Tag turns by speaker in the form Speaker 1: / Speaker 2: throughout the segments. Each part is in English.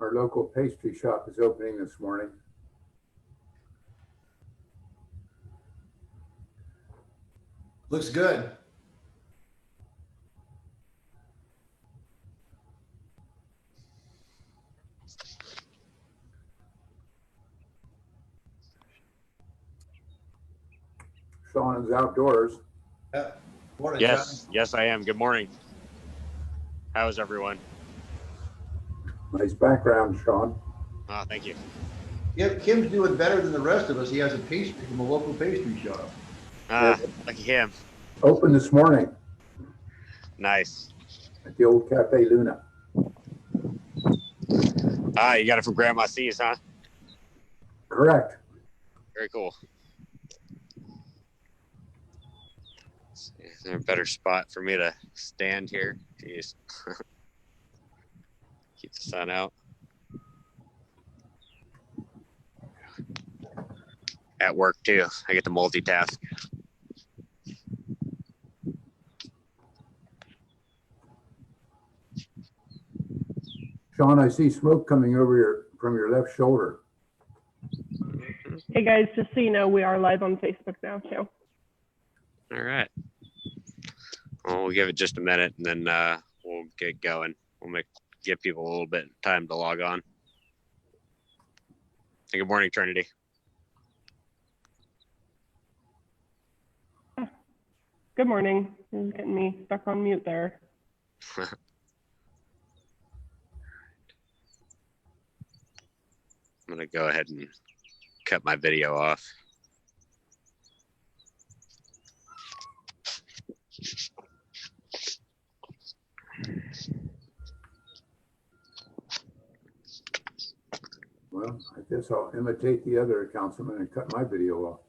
Speaker 1: Our local pastry shop is opening this morning.
Speaker 2: Looks good.
Speaker 1: Sean is outdoors.
Speaker 2: Morning,
Speaker 3: Yes,
Speaker 2: John.
Speaker 3: yes, I am. Good morning. How is everyone?
Speaker 1: Nice background, Sean.
Speaker 3: Oh, thank you.
Speaker 2: Kim's doing better than the rest of us. He has a pastry from a local pastry shop.
Speaker 3: Lucky him.
Speaker 1: Open this morning
Speaker 3: Nice.
Speaker 1: at the old Cafe Luna.
Speaker 3: You got it from Grandma C's, huh?
Speaker 1: Correct.
Speaker 3: Very cool. Is there a better spot for me to stand here? Jeez. Keep the sun out. At work too. I get to multitask.
Speaker 1: Sean, I see smoke coming over from your left shoulder.
Speaker 4: Hey guys, just so you know, we are live on Facebook now too.
Speaker 3: All right. Well, we'll give it just a minute and then we'll get going. We'll give people a little bit of time to log on. Hey, good morning, Trinity.
Speaker 4: Good morning. This is getting me stuck on mute there.
Speaker 3: I'm going to go ahead and cut my video off.
Speaker 1: Well, I guess I'll imitate the other councilman and cut my video off.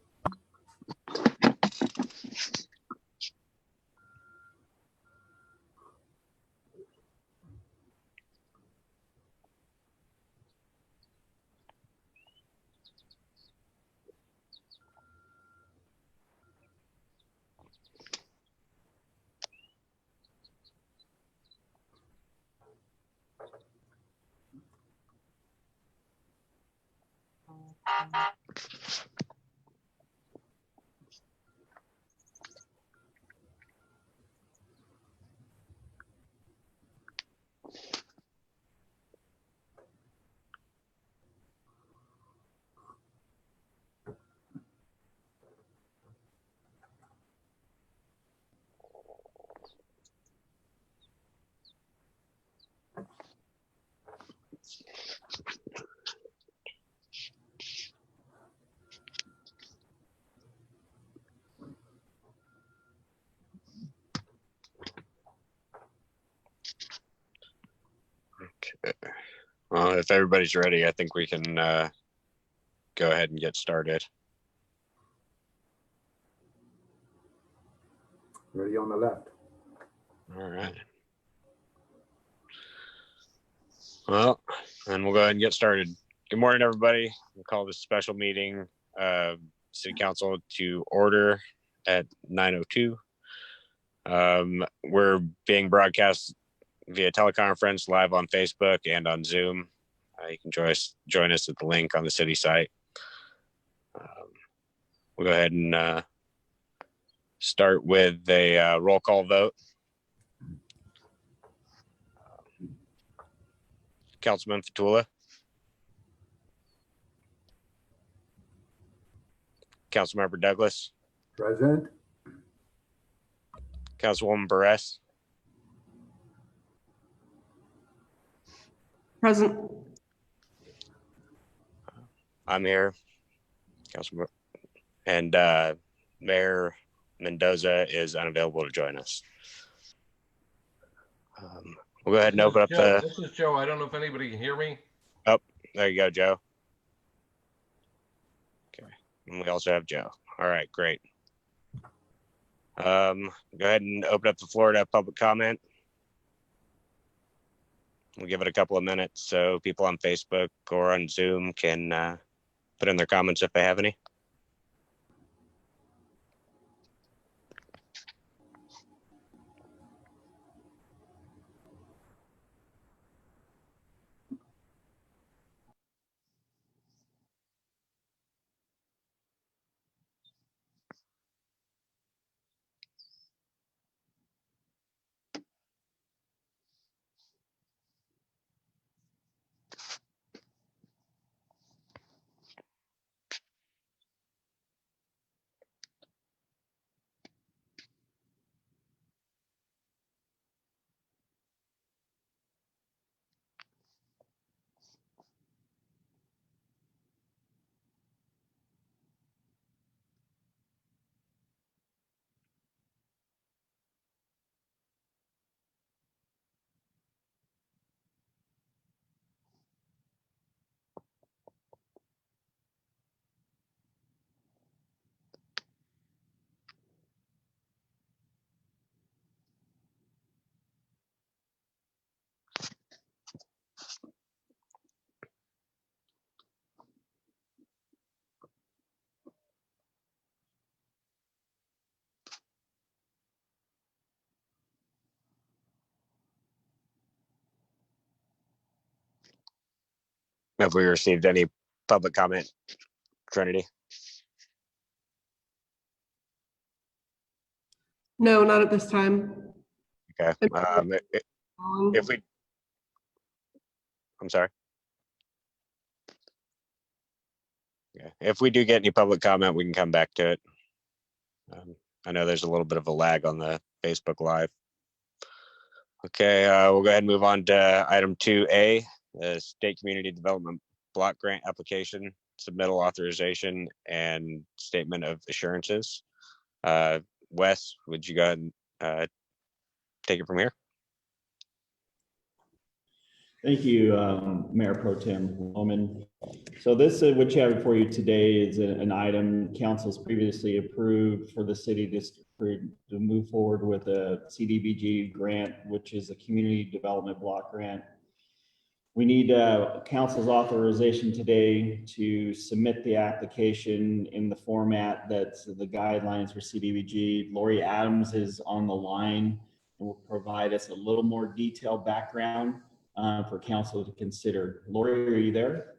Speaker 3: Okay. Well, if everybody's ready, I think we can go ahead and get started.
Speaker 1: Ready on the left.
Speaker 3: All right. Well, and we'll go ahead and get started. Good morning, everybody. We'll call this special meeting of City Council to order at 9:02. We're being broadcast via teleconference live on Facebook and on Zoom. You can join us at the link on the city site. We'll go ahead and start with a roll call vote. Councilman Fatula. Councilmember Douglas.
Speaker 1: Present.
Speaker 3: Councilwoman Barres.
Speaker 4: Present.
Speaker 3: I'm here. Councilman and Mayor Mendoza is unavailable to join us. We'll go ahead and open up the.
Speaker 5: This is Joe. I don't know if anybody can hear me.
Speaker 3: Oh, there you go, Joe. Okay, and we also have Joe. All right, great. Go ahead and open up the floor to public comment. We'll give it a couple of minutes so people on Facebook or on Zoom can put in their comments if they have any. Have we received any public comment, Trinity?
Speaker 4: No, not at this time.
Speaker 3: Okay. If we, I'm sorry. Yeah, if we do get any public comment, we can come back to it. I know there's a little bit of a lag on the Facebook Live. Okay, we'll go ahead and move on to item 2A, the State Community Development Block Grant Application, Submittal Authorization, and Statement of Assurances. Wes, would you go ahead and take it from here?
Speaker 6: Thank you, Mayor Pro Tem Loman. So this, which you have before you today, is an item council's previously approved for the city to move forward with a CDBG grant, which is a Community Development Block Grant. We need council's authorization today to submit the application in the format that's the guidelines for CDBG. Lori Adams is on the line and will provide us a little more detailed background for council to consider. Lori, are you there?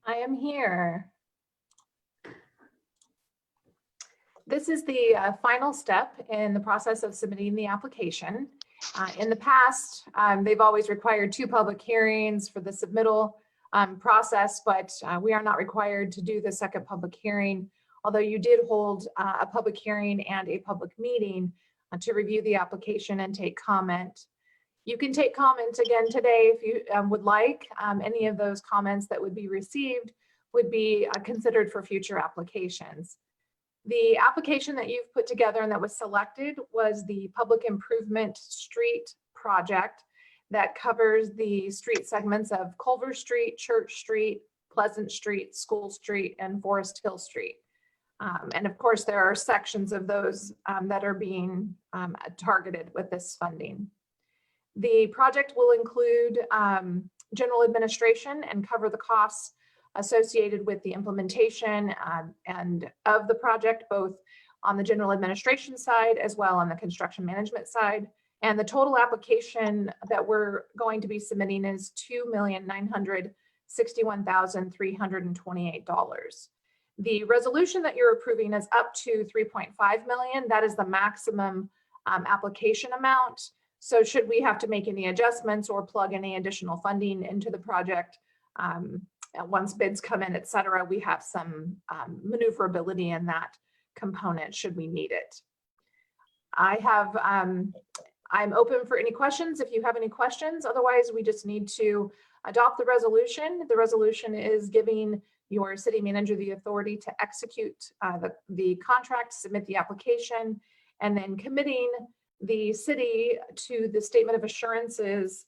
Speaker 7: I am here. This is the final step in the process of submitting the application. In the past, they've always required 2 public hearings for the submittal process, but we are not required to do the second public hearing, although you did hold a public hearing and a public meeting to review the application and take comment. You can take comments again today if you would like. Any of those comments that would be received would be considered for future applications. The application that you've put together and that was selected was the Public Improvement Street Project that covers the street segments of Culver Street, Church Street, Pleasant Street, School Street, and Forest Hill Street. And of course, there are sections of those that are being targeted with this funding. The project will include general administration and cover the costs associated with the implementation and of the project, both on the general administration side as well on the construction management side. And the total application that we're going to be submitting is $2,961,328. The resolution that you're approving is up to $3.5 million. That is the maximum application amount. So should we have to make any adjustments or plug any additional funding into the project, once bids come in, et cetera, we have some maneuverability in that component should we need it. I'm open for any questions if you have any questions. Otherwise, we just need to adopt the resolution. The resolution is giving your city manager the authority to execute the contract, submit the application, and then committing the city to the statement of assurances,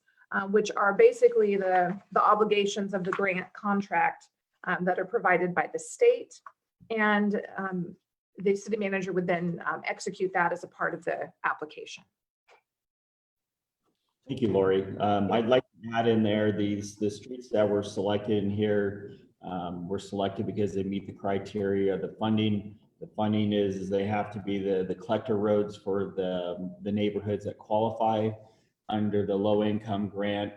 Speaker 7: which are basically the obligations of the grant contract that are provided by the state. And the city manager would then execute that as a part of the application.
Speaker 6: Thank you, Lori. I'd like to add in there the streets that were selected in here were selected because they meet the criteria. The funding is they have to be the collector roads for the neighborhoods that qualify under the low income grant,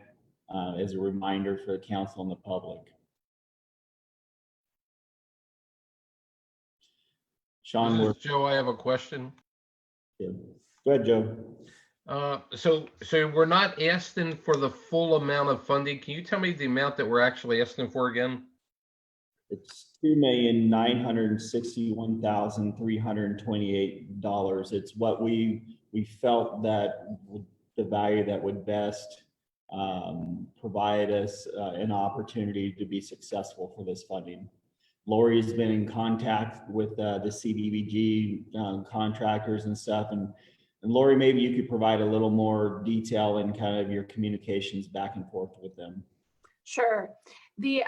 Speaker 6: as a reminder for the council and the public. Sean,
Speaker 5: This is Joe, I have a question.
Speaker 6: go ahead, Joe.
Speaker 5: So we're not asking for the full amount of funding. Can you tell me the amount that we're actually asking for again?
Speaker 6: It's $2,961,328. It's what we felt that the value that would best provide us an opportunity to be successful for this funding. Lori's been in contact with the CDBG contractors and stuff, and Lori, maybe you could provide a little more detail in kind of your communications back and forth with them.
Speaker 7: Sure. The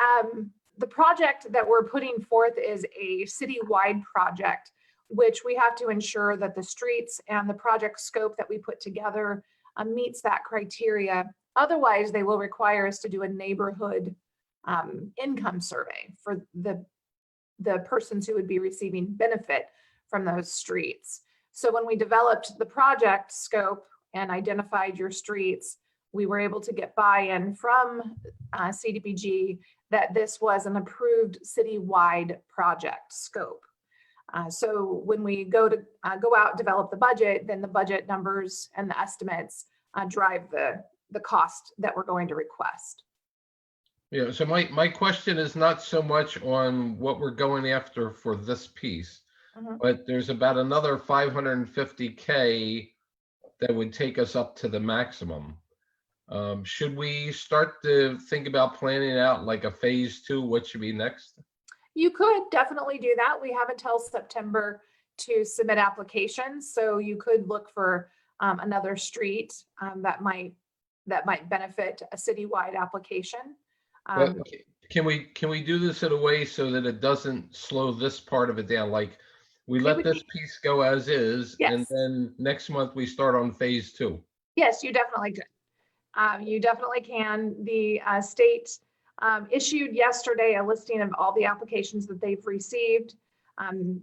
Speaker 7: project that we're putting forth is a citywide project, which we have to ensure that the streets and the project scope that we put together meets that criteria. Otherwise, they will require us to do a neighborhood income survey for the persons who would be receiving benefit from those streets. So when we developed the project scope and identified your streets, we were able to get buy-in from CDBG that this was an approved citywide project scope. So when we go out, develop the budget, then the budget numbers and the estimates drive the cost that we're going to request.
Speaker 5: Yeah, so my question is not so much on what we're going after for this piece, but there's about another 550K that would take us up to the maximum. Should we start to think about planning out like a phase 2? What should be next?
Speaker 7: You could definitely do that. We have until September to submit applications. So you could look for another street that might benefit a citywide application.
Speaker 5: But can we do this in a way so that it doesn't slow this part of it down? Like we let this piece go as is, and then next month we start on phase 2.
Speaker 7: Yes, you definitely could. You definitely can. The state issued yesterday a listing of all the applications that they've received.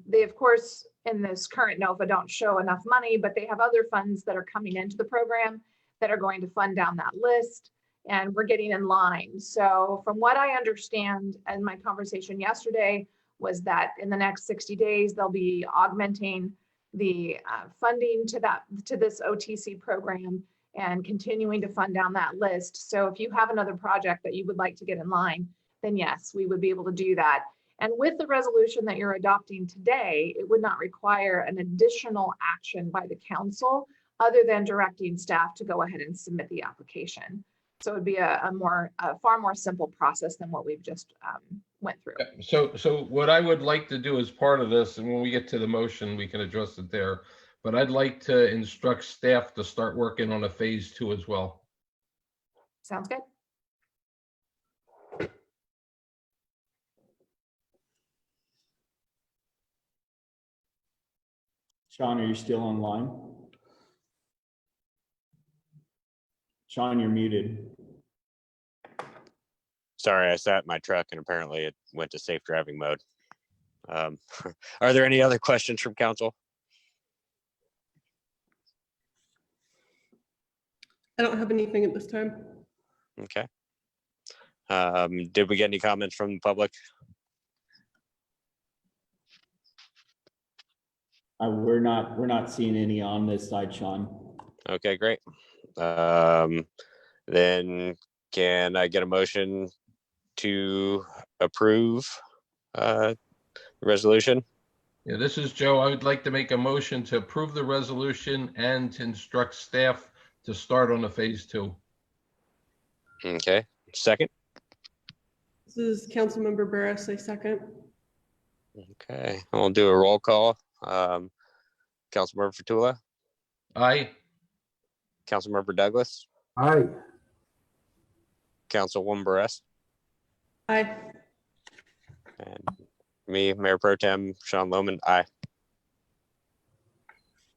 Speaker 7: They, of course, in this current NOFA don't show enough money, but they have other funds that are coming into the program that are going to fund down that list, and we're getting in line. So from what I understand, and my conversation yesterday was that in the next 60 days, they'll be augmenting the funding to this OTC program and continuing to fund down that list. So if you have another project that you would like to get in line, then yes, we would be able to do that. And with the resolution that you're adopting today, it would not require an additional action by the council other than directing staff to go ahead and submit the application. So it would be a far more simple process than what we've just went through.
Speaker 5: So what I would like to do as part of this, and when we get to the motion, we can address it there, but I'd like to instruct staff to start working on a phase 2 as well.
Speaker 7: Sounds good.
Speaker 6: Sean, are you still online? Sean, you're muted.
Speaker 3: Sorry, I sat in my truck and apparently it went to safe driving mode. Are there any other questions from council?
Speaker 8: I don't have anything at this time.
Speaker 3: Okay. Did we get any comments from the public?
Speaker 6: We're not seeing any on this side, Sean.
Speaker 3: Okay, great. Then can I get a motion to approve the resolution?
Speaker 5: Yeah, this is Joe. I would like to make a motion to approve the resolution and to instruct staff to start on the phase 2.
Speaker 3: Okay, second.
Speaker 8: This is Councilmember Barris, I second.
Speaker 3: Okay, I'll do a roll call. Councilmember Fatula,
Speaker 5: Aye.
Speaker 3: Councilmember Douglas,
Speaker 1: Aye.
Speaker 3: Councilwoman Barres,
Speaker 8: Aye.
Speaker 3: and me, Mayor Pro Tem Sean Lohman. Aye.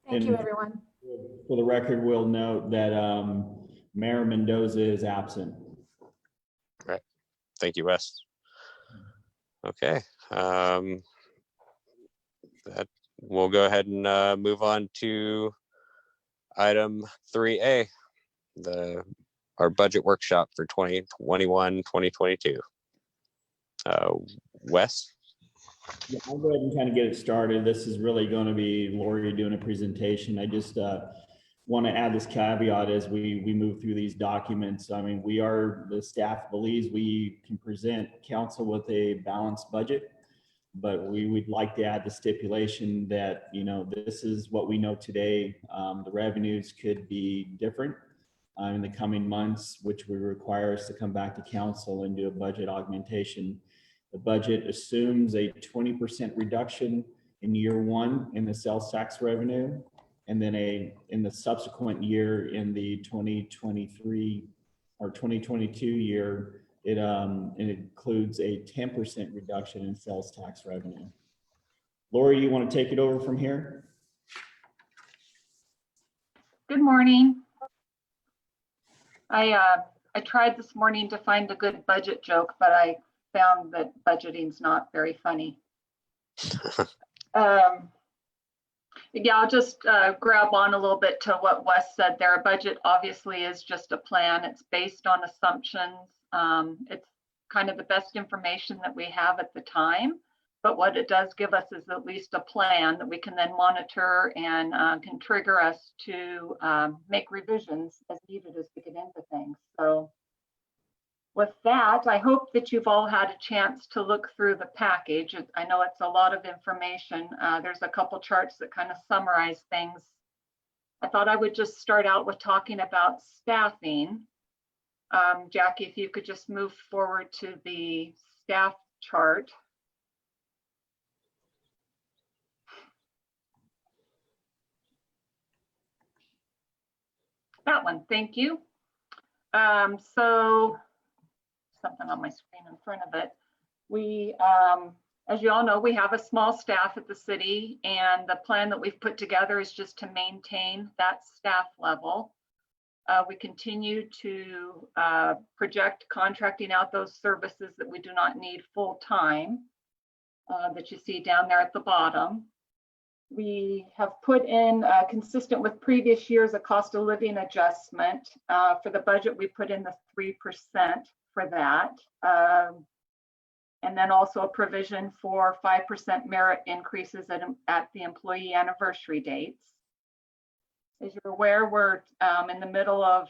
Speaker 7: Thank you, everyone.
Speaker 6: For the record, we'll note that Mayor Mendoza is absent.
Speaker 3: Right. Thank you, Wes. Okay. That we'll go ahead and move on to item 3A, our budget workshop for 2021-2022. Wes?
Speaker 6: Yeah, I'll go ahead and kind of get it started. This is really going to be Lori doing a presentation. I just want to add this caveat as we move through these documents. I mean, the staff believes we can present council with a balanced budget, but we would like to add the stipulation that, this is what we know today. The revenues could be different in the coming months, which would require us to come back to council and do a budget augmentation. The budget assumes a 20% reduction in year one in the sales tax revenue, and then in the subsequent year in the 2023 or 2022 year, it includes a 10% reduction in sales tax revenue. Lori, you want to take it over from here?
Speaker 9: Good morning. I tried this morning to find a good budget joke, but I found that budgeting's not very funny. Yeah, I'll just grab on a little bit to what Wes said there. A budget obviously is just a plan. It's based on assumptions. It's kind of the best information that we have at the time. But what it does give us is at least a plan that we can then monitor and can trigger us to make revisions as needed as we get into things. So with that, I hope that you've all had a chance to look through the package. I know it's a lot of information. There's a couple charts that kind of summarize things. I thought I would just start out with talking about staffing. Jackie, if you could just move forward to the staff chart. That one, thank you. So something on my screen in front of it. We, as you all know, we have a small staff at the city, and the plan that we've put together is just to maintain that staff level. We continue to project contracting out those services that we do not need full time, that you see down there at the bottom. We have put in, consistent with previous years, a cost of living adjustment. For the budget, we put in the 3% for that. And then also a provision for 5% merit increases at the employee anniversary dates. As you're aware, we're in the middle of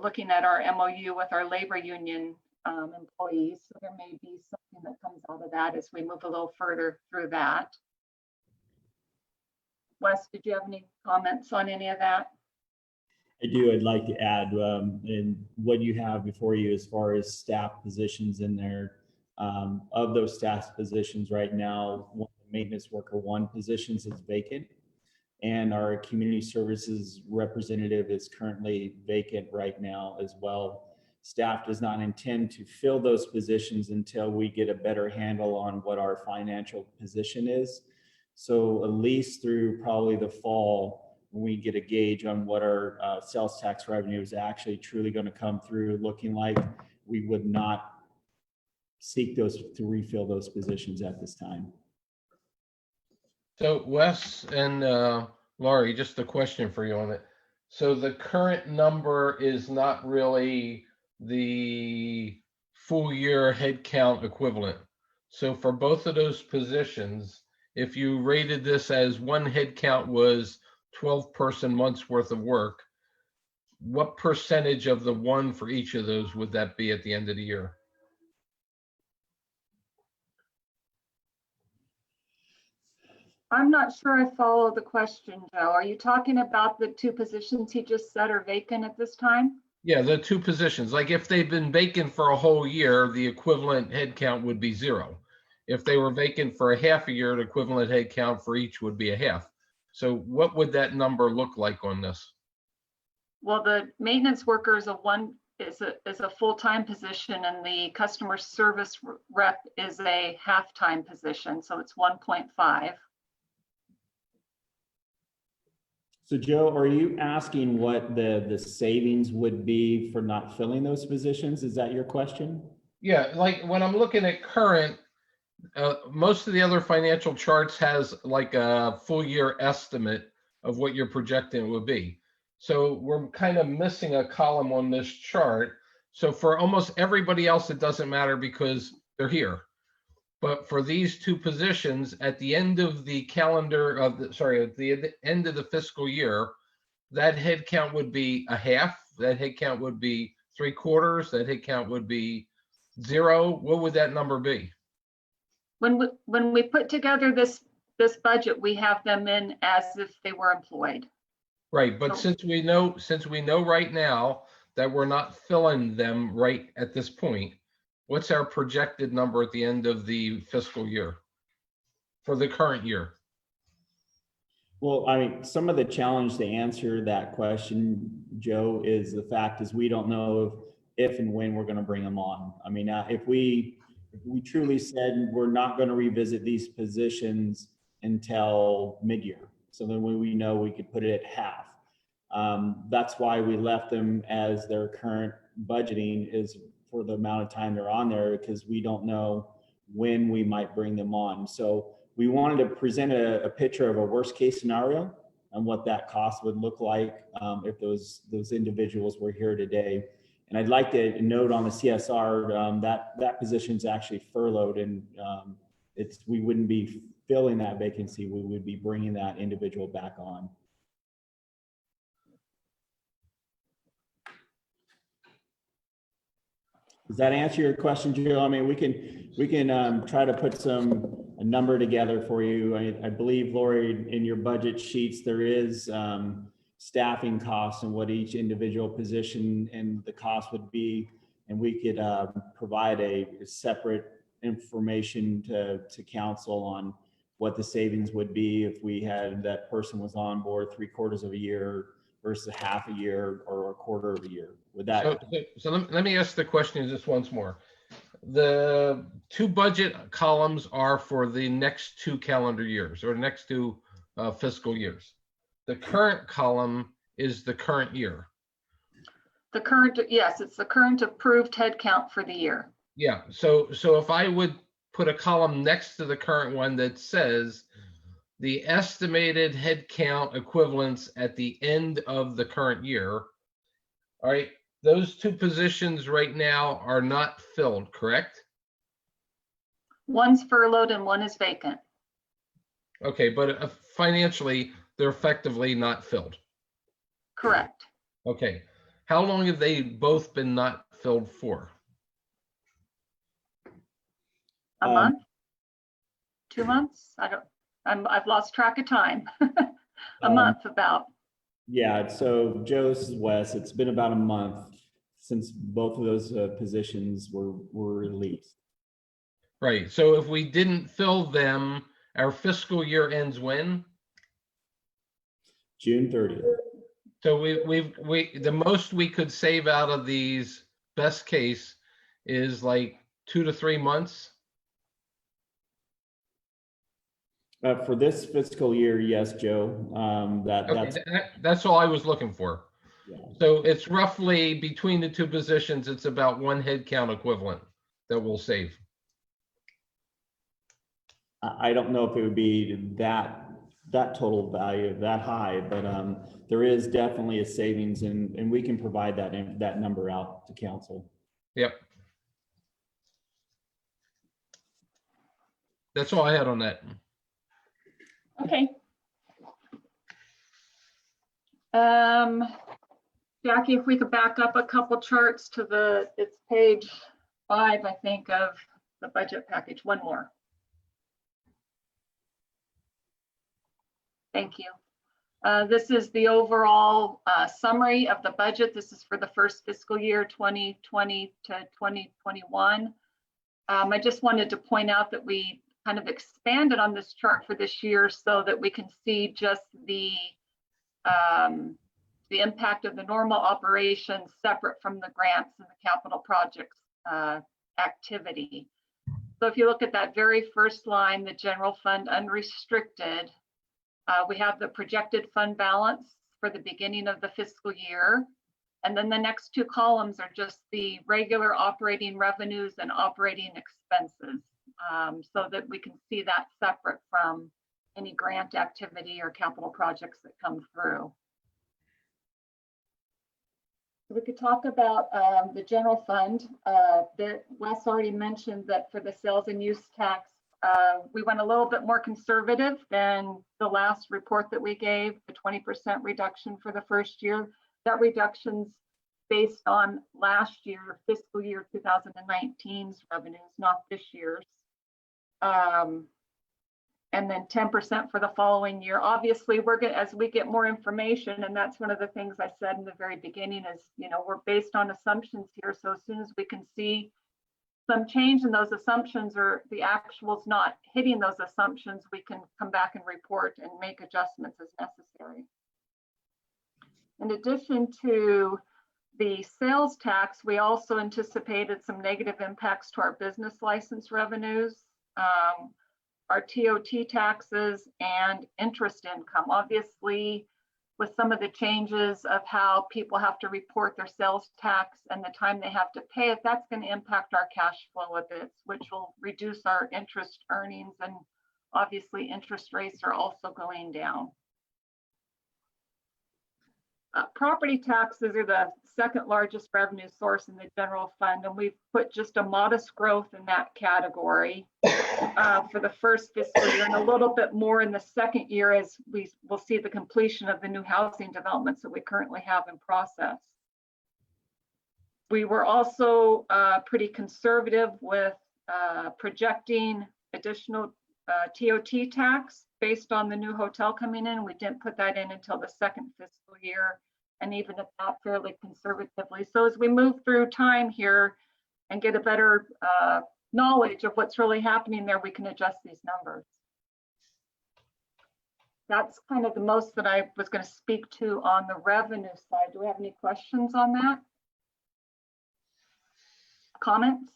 Speaker 9: looking at our MOU with our labor union employees. So there may be something that comes out of that as we move a little further through that. Wes, did you have any comments on any of that?
Speaker 6: I do. I'd like to add in what you have before you as far as staff positions in there. Of those staff positions right now, one maintenance worker 1 positions is vacant, and our community services representative is currently vacant right now as well. Staff does not intend to fill those positions until we get a better handle on what our financial position is. So at least through probably the fall, when we get a gauge on what our sales tax revenue is actually truly going to come through looking like, we would not seek those to refill those positions at this time.
Speaker 5: So Wes and Laurie, just a question for you on it. So the current number is not really the full year headcount equivalent. So for both of those positions, if you rated this as one headcount was 12 person months worth of work, what percentage of the 1 for each of those would that be at the end of the year?
Speaker 9: I'm not sure I follow the question, Joe. Are you talking about the 2 positions he just said are vacant at this time?
Speaker 5: Yeah, the 2 positions. Like if they've been vacant for a whole year, the equivalent headcount would be 0. If they were vacant for a half a year, the equivalent headcount for each would be a half. So what would that number look like on this?
Speaker 9: Well, the maintenance worker is a full-time position, and the customer service rep is a half-time position, so it's 1.5.
Speaker 6: So Joe, are you asking what the savings would be for not filling those positions? Is that your question?
Speaker 5: Yeah, like when I'm looking at current, most of the other financial charts has like a full year estimate of what you're projecting it would be. So we're kind of missing a column on this chart. So for almost everybody else, it doesn't matter because they're here. But for these 2 positions, at the end of the calendar of at the end of the fiscal year, that headcount would be a half, that headcount would be 3/4, that headcount would be 0. What would that number be?
Speaker 9: When we put together this budget, we have them in as if they were employed.
Speaker 5: Right, but since we know right now that we're not filling them right at this point, what's our projected number at the end of the fiscal year for the current year?
Speaker 6: Well, I mean, some of the challenge to answer that question, Joe, is the fact is we don't know if and when we're going to bring them on. I mean, if we truly said we're not going to revisit these positions until mid-year, so then we know we could put it at half. That's why we left them as their current budgeting is for the amount of time they're on there, because we don't know when we might bring them on. So we wanted to present a picture of a worst case scenario on what that cost would look like if those individuals were here today. And I'd like to note on the CSR that position's actually furloughed, and we wouldn't be filling that vacancy. We would be bringing that individual back on. Does that answer your question, Jill? I mean, we can try to put a number together for you. I believe, Lori, in your budget sheets, there is staffing costs and what each individual position and the cost would be. And we could provide a separate information to council on what the savings would be if we had that person was on board 3/4 of a year versus half a year or 1/4 of a year. Would that?
Speaker 5: So let me ask the question just once more. The 2 budget columns are for the next 2 calendar years or next 2 fiscal years. The current column is the current year.
Speaker 9: The current, yes, it's the current approved head count for the year.
Speaker 5: Yeah, so if I would put a column next to the current one that says the estimated head count equivalents at the end of the current year, all right, those 2 positions right now are not filled, correct?
Speaker 9: One's furloughed and one is vacant.
Speaker 5: Okay, but financially, they're effectively not filled.
Speaker 9: Correct.
Speaker 5: Okay, how long have they both been not filled for?
Speaker 9: A month? 2 months? I've lost track of time. A month about.
Speaker 6: Yeah, so Joe, this is Wes. It's been about a month since both of those positions were released.
Speaker 5: Right, so if we didn't fill them, our fiscal year ends when?
Speaker 6: June 30th.
Speaker 5: So the most we could save out of these, best case, is like 2 to 3 months.
Speaker 6: For this fiscal year, yes, Joe.
Speaker 5: That's all I was looking for.
Speaker 6: Yeah.
Speaker 5: So it's roughly between the 2 positions, it's about 1 head count equivalent that we'll save.
Speaker 6: I don't know if it would be that total value that high, but there is definitely a savings, and we can provide that number out to council.
Speaker 5: Yep. That's all I had on that.
Speaker 9: Okay. Jackie, if we could back up a couple charts to it's page 5, I think, of the budget package. One more. Thank you. This is the overall summary of the budget. This is for the first fiscal year, 2020 to 2021. I just wanted to point out that we kind of expanded on this chart for this year so that we can see just the impact of the normal operations separate from the grants and the capital projects activity. So if you look at that very first line, the general fund unrestricted, we have the projected fund balance for the beginning of the fiscal year. And then the next 2 columns are just the regular operating revenues and operating expenses, so that we can see that separate from any grant activity or capital projects that come through. We could talk about the general fund. Wes already mentioned that for the sales and use tax, we went a little bit more conservative than the last report that we gave, the 20% reduction for the first year. That reduction's based on last year, fiscal year 2019's revenues, not this year's. And then 10% for the following year. Obviously, as we get more information, and that's one of the things I said in the very beginning is, we're based on assumptions here. So as soon as we can see some change in those assumptions or the actuals not hitting those assumptions, we can come back and report and make adjustments as necessary. In addition to the sales tax, we also anticipated some negative impacts to our business license revenues, our TOT taxes, and interest income. Obviously, with some of the changes of how people have to report their sales tax and the time they have to pay it, that's going to impact our cash flow a bit, which will reduce our interest earnings. And obviously, interest rates are also going down. Property taxes are the second largest revenue source in the general fund, and we've put just a modest growth in that category for the first fiscal year and a little bit more in the second year as we will see the completion of the new housing developments that we currently have in process. We were also pretty conservative with projecting additional TOT tax based on the new hotel coming in. We didn't put that in until the second fiscal year, and even at that fairly conservatively. So as we move through time here and get a better knowledge of what's really happening there, we can adjust these numbers. That's kind of the most that I was going to speak to on the revenue side. Do we have any questions on that? Comments?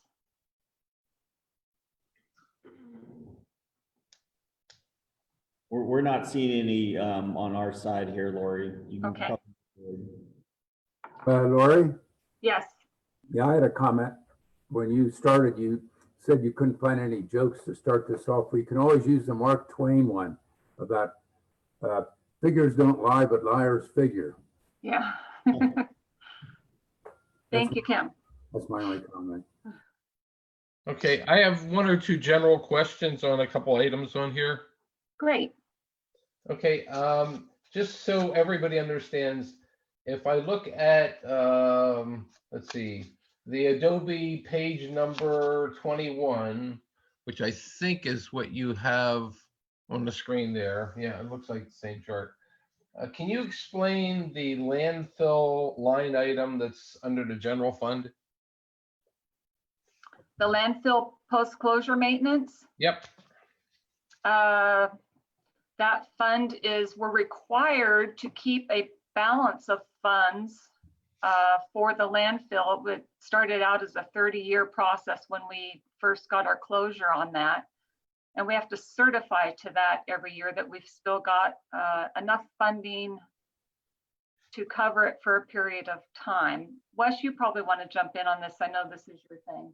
Speaker 6: We're not seeing any on our side here, Lori. You can
Speaker 9: Okay.
Speaker 1: Lori?
Speaker 9: Yes.
Speaker 1: Yeah, I had a comment. When you started, you said you couldn't find any jokes to start this off. We can always use the Mark Twain one about figures don't lie, but liars figure.
Speaker 9: Yeah. Thank you, Kim.
Speaker 1: That's my only comment.
Speaker 5: Okay, I have one or two general questions on a couple items on here.
Speaker 9: Great.
Speaker 5: Okay, just so everybody understands, if I look at, let's see, the Adobe page number 21, which I think is what you have on the screen there. Yeah, it looks like the same chart. Can you explain the landfill line item that's under the general fund?
Speaker 9: The landfill post-closure maintenance.
Speaker 5: Yep.
Speaker 9: That fund is, we're required to keep a balance of funds for the landfill. It started out as a 30-year process when we first got our closure on that. And we have to certify to that every year that we've still got enough funding to cover it for a period of time. Wes, you probably want to jump in on this. I know this is your thing.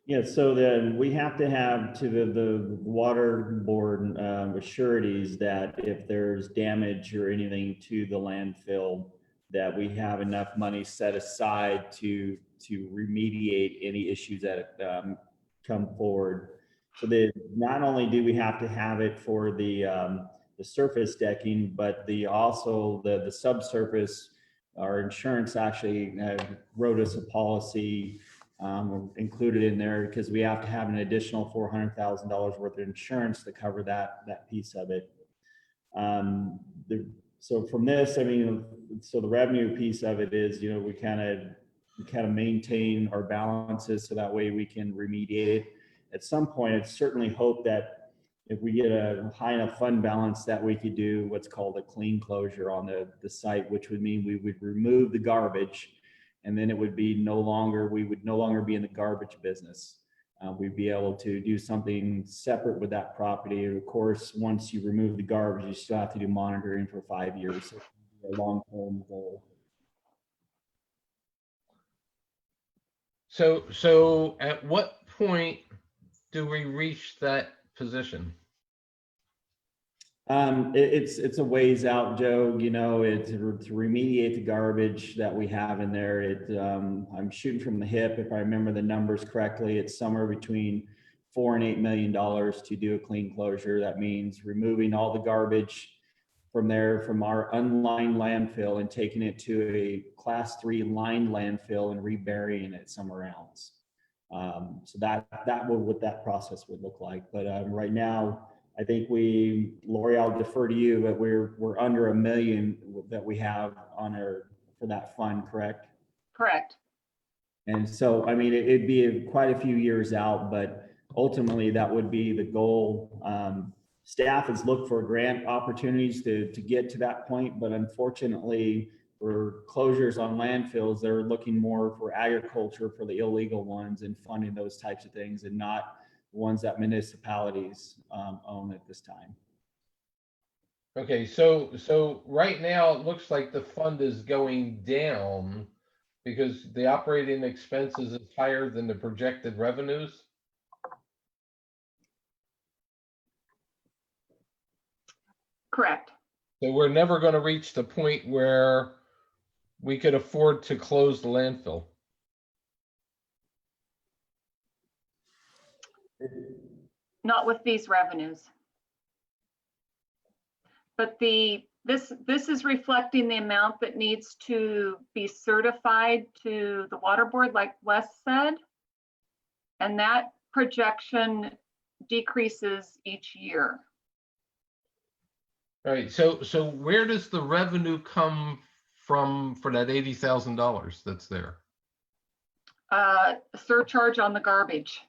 Speaker 6: Yeah, so then we have to have to the water board sureties that if there's damage or anything to the landfill, that we have enough money set aside to remediate any issues that come forward. So that not only do we have to have it for the surface decking, but also the subsurface. Our insurance actually wrote us a policy included in there because we have to have an additional $400,000 worth of insurance to cover that piece of it. So from this, I mean, so the revenue piece of it is, you know, we kind of maintain our balances so that way we can remediate it. At some point, it's certainly hope that if we get a high enough fund balance that we could do what's called a clean closure on the site, which would mean we would remove the garbage. And then it would be we would no longer be in the garbage business. We'd be able to do something separate with that property. And of course, once you remove the garbage, you still have to do monitoring for 5 years. So it's a long-term goal.
Speaker 5: So at what point do we reach that position?
Speaker 6: It's a ways out, Joe. You know, to remediate the garbage that we have in there. I'm shooting from the hip. If I remember the numbers correctly, it's somewhere between $4 and $8 million to do a clean closure. That means removing all the garbage from our unlined landfill and taking it to a class 3 lined landfill and reburying it somewhere else. So what that process would look like. But right now, I think Lori, I'll defer to you, but we're under $1 million that we have for that fund, correct?
Speaker 9: Correct.
Speaker 6: And so, I mean, it'd be quite a few years out, but ultimately that would be the goal. Staff has looked for grant opportunities to get to that point, but unfortunately for closures on landfills, they're looking more for agriculture for the illegal ones and funding those types of things and not ones that municipalities own at this time.
Speaker 5: Okay, so right now it looks like the fund is going down because the operating expenses is higher than the projected revenues.
Speaker 9: Correct.
Speaker 5: So we're never going to reach the point where we could afford to close the landfill.
Speaker 9: Not with these revenues. But this is reflecting the amount that needs to be certified to the water board, like Wes said. And that projection decreases each year.
Speaker 5: All right. So where does the revenue come from for that $80,000 that's there?
Speaker 9: Surcharge on the garbage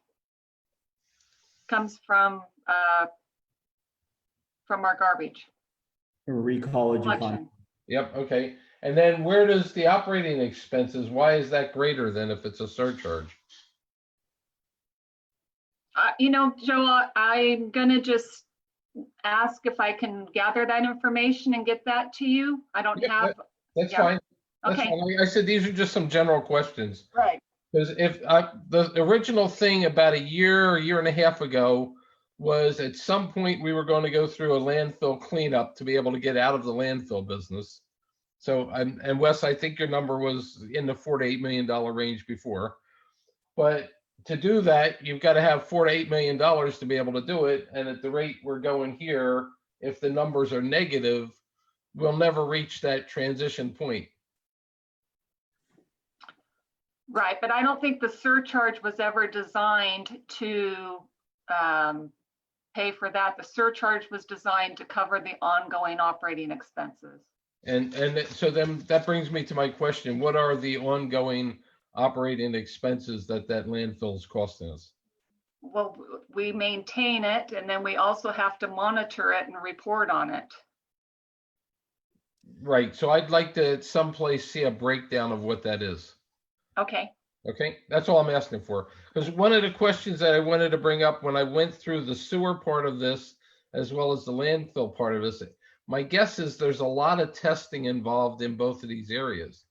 Speaker 9: comes from our garbage
Speaker 6: Recall
Speaker 9: collection.
Speaker 5: Yep. Okay. And then where does the operating expenses, why is that greater than if it's a surcharge?
Speaker 9: You know, Joe, I'm gonna just ask if I can gather that information and get that to you. I don't
Speaker 5: Yeah,
Speaker 9: have.
Speaker 5: That's
Speaker 9: Yeah.
Speaker 5: fine. That's
Speaker 9: Okay.
Speaker 5: fine. Like I said, these are just some general questions.
Speaker 9: Right.
Speaker 5: Because if the original thing about a year and a half ago was at some point we were going to go through a landfill cleanup to be able to get out of the landfill business. So, and Wes, I think your number was in the $4 to $8 million range before. But to do that, you've got to have $4 to $8 million to be able to do it. And at the rate we're going here, if the numbers are negative, we'll never reach that transition point.
Speaker 9: Right, but I don't think the surcharge was ever designed to pay for that. The surcharge was designed to cover the ongoing operating expenses.
Speaker 5: And so then that brings me to my question. What are the ongoing operating expenses that landfill is costing us?
Speaker 9: Well, we maintain it, and then we also have to monitor it and report on it.
Speaker 5: Right, so I'd like to someplace see a breakdown of what that is.
Speaker 9: Okay.
Speaker 5: Okay, that's all I'm asking for. Because one of the questions that I wanted to bring up when I went through the sewer part of this, as well as the landfill part of this, my guess is there's a lot of testing involved in both of these areas.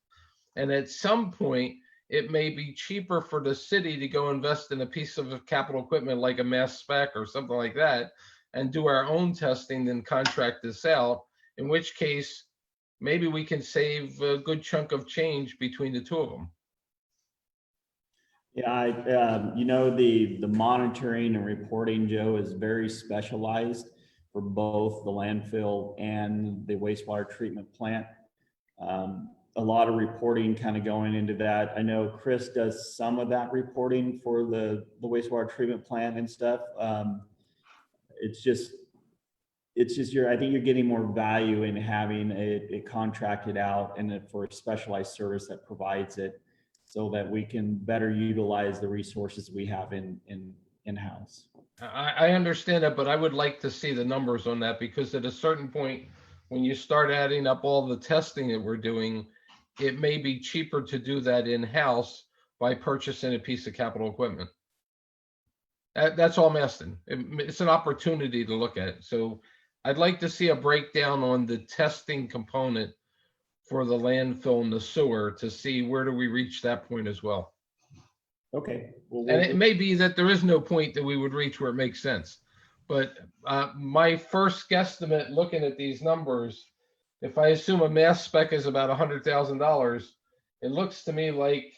Speaker 5: And at some point, it may be cheaper for the city to go invest in a piece of capital equipment like a mass spec or something like that and do our own testing than contract this out, in which case maybe we can save a good chunk of change between the two of them.
Speaker 6: Yeah, you know, the monitoring and reporting, Joe, is very specialized for both the landfill and the wastewater treatment plant. A lot of reporting kind of going into that. I know Chris does some of that reporting for the wastewater treatment plant and stuff. It's just I think you're getting more value in having it contracted out and for a specialized service that provides it, so that we can better utilize the resources we have in-house.
Speaker 5: I understand that, but I would like to see the numbers on that, because at a certain point, when you start adding up all the testing that we're doing, it may be cheaper to do that in-house by purchasing a piece of capital equipment. That's all I'm asking. It's an opportunity to look at it. So I'd like to see a breakdown on the testing component for the landfill and the sewer to see where do we reach that point as well.
Speaker 6: Okay. Well,
Speaker 5: And it may be that there is no point that we would reach where it makes sense. But my first guesstimate looking at these numbers, if I assume a mass spec is about $100,000, it looks to me like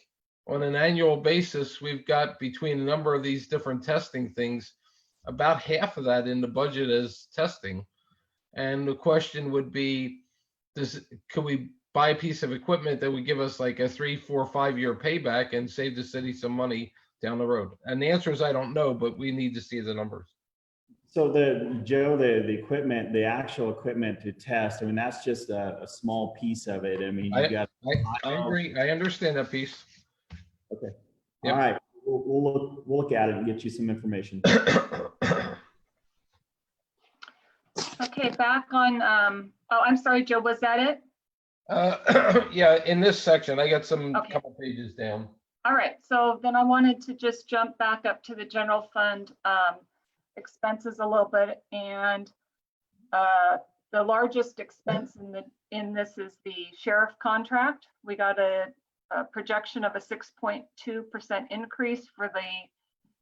Speaker 5: on an annual basis, we've got between a number of these different testing things, about half of that in the budget as testing. And the question would be, could we buy a piece of equipment that would give us like a 3, 4, 5 year payback and save the city some money down the road? And the answer is I don't know, but we need to see the numbers.
Speaker 6: So the equipment, the actual equipment to test, I mean, that's just a small piece of it. I mean, you got.
Speaker 5: I agree. I understand that piece.
Speaker 6: Okay.
Speaker 5: Yep.
Speaker 6: All right. We'll look at it and get you some information.
Speaker 9: Okay, back on, oh, I'm sorry, Joe, was that it?
Speaker 5: Yeah, in this section, I got some
Speaker 9: Okay.
Speaker 5: couple pages down.
Speaker 9: All right, so then I wanted to just jump back up to the general fund expenses a little bit, and the largest expense in this is the sheriff contract. We got a projection of a 6.2% increase for the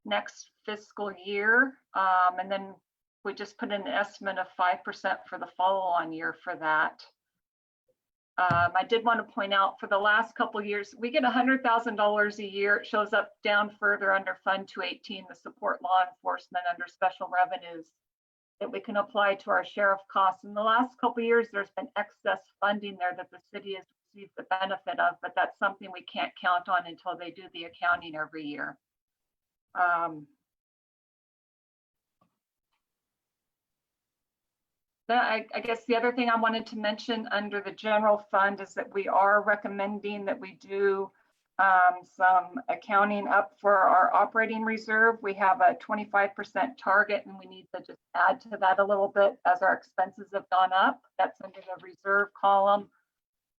Speaker 9: next fiscal year, and then We just put in an estimate of 5% for the follow-on year for that. I did want to point out for the last couple of years, we get $100,000 a year. It shows up down further under Fund 218, the support law enforcement under special revenues that we can apply to our sheriff costs. In the last couple of years, there's been excess funding there that the city has received the benefit of, but that's something we can't count on until they do the accounting every year. I guess the other thing I wanted to mention under the general fund is that we are recommending that we do some accounting up for our operating reserve. We have a 25% target and we need to just add to that a little bit as our expenses have gone up. That's under the reserve column.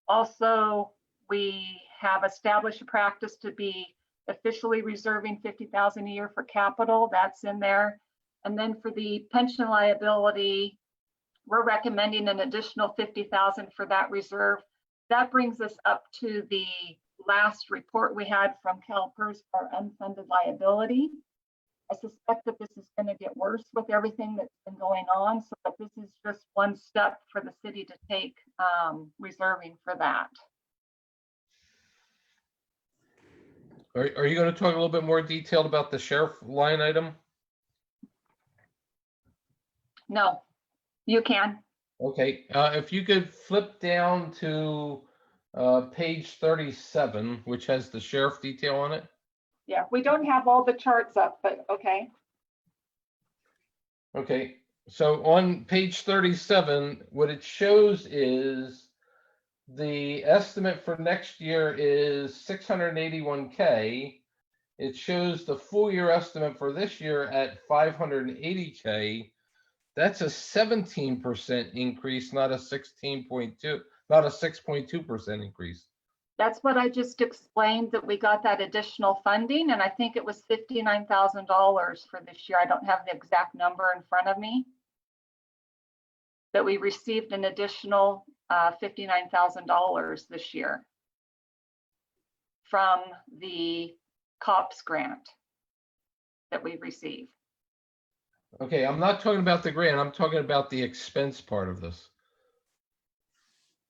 Speaker 9: Also, we have established a practice to be officially reserving $50,000 a year for capital. That's in there. And then for the pension liability, we're recommending an additional $50,000 for that reserve. That brings us up to the last report we had from CalPERS for unfunded liability. I suspect that this is going to get worse with everything that's been going on. So this is just one step for the city to take reserving for that.
Speaker 5: Are you going to talk a little bit more detailed about the sheriff line item?
Speaker 9: No, you can.
Speaker 5: Okay, if you could flip down to page 37, which has the sheriff detail on it.
Speaker 9: Yeah, we don't have all the charts up, but okay.
Speaker 5: Okay, so on page 37, what it shows is the estimate for next year is 681K. It shows the full year estimate for this year at 580K. That's a 17% increase, not a 16.2, not a 6.2% increase.
Speaker 9: That's what I just explained, that we got that additional funding, and I think it was $59,000 for this year. I don't have the exact number in front of me. That we received an additional $59,000 this year from the COPS grant that we received.
Speaker 5: Okay, I'm not talking about the grant, I'm talking about the expense part of this.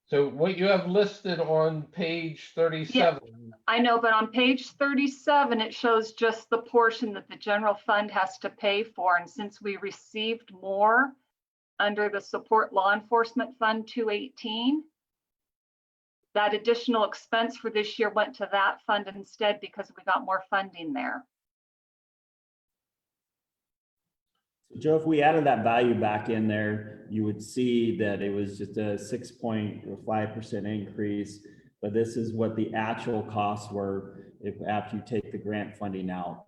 Speaker 5: So what you have listed on page 37.
Speaker 9: Yeah, I know, but on page 37, it shows just the portion that the general fund has to pay for. And since we received more under the support law enforcement fund 218, that additional expense for this year went to that fund instead because we got more funding there.
Speaker 6: Joe, if we added that value back in there, you would see that it was just a 6.5% increase, but this is what the actual costs were after you take the grant funding out.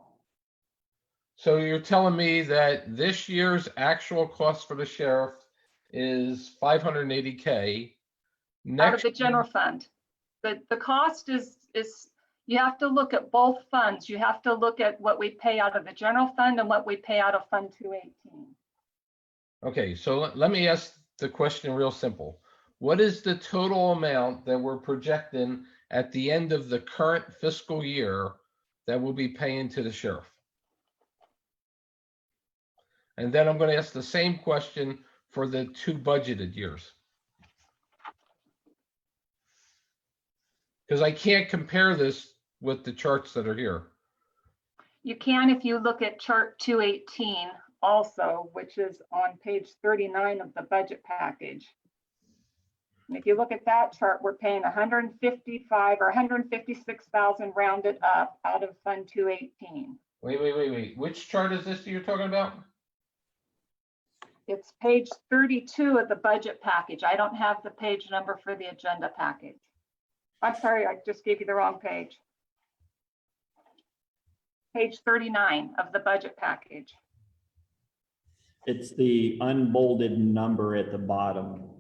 Speaker 5: So you're telling me that this year's actual cost for the sheriff is 580K.
Speaker 9: Out of the general fund. The cost is you have to look at both funds. You have to look at what we pay out of the general fund and what we pay out of Fund 218.
Speaker 5: Okay, so let me ask the question real simple. What is the total amount that we're projecting at the end of the current fiscal year that we'll be paying to the sheriff? And then I'm going to ask the same question for the 2 budgeted years. Because I can't compare this with the charts that are here.
Speaker 9: You can if you look at chart 218 also, which is on page 39 of the budget package. And if you look at that chart, we're paying 155 or 156,000 rounded up out of Fund 218.
Speaker 5: Wait. Which chart is this that you're talking about?
Speaker 9: It's page 32 of the budget package. I don't have the page number for the agenda package. I'm sorry, I just gave you the wrong page. Page 39 of the budget package.
Speaker 6: It's the unbolded number at the bottom.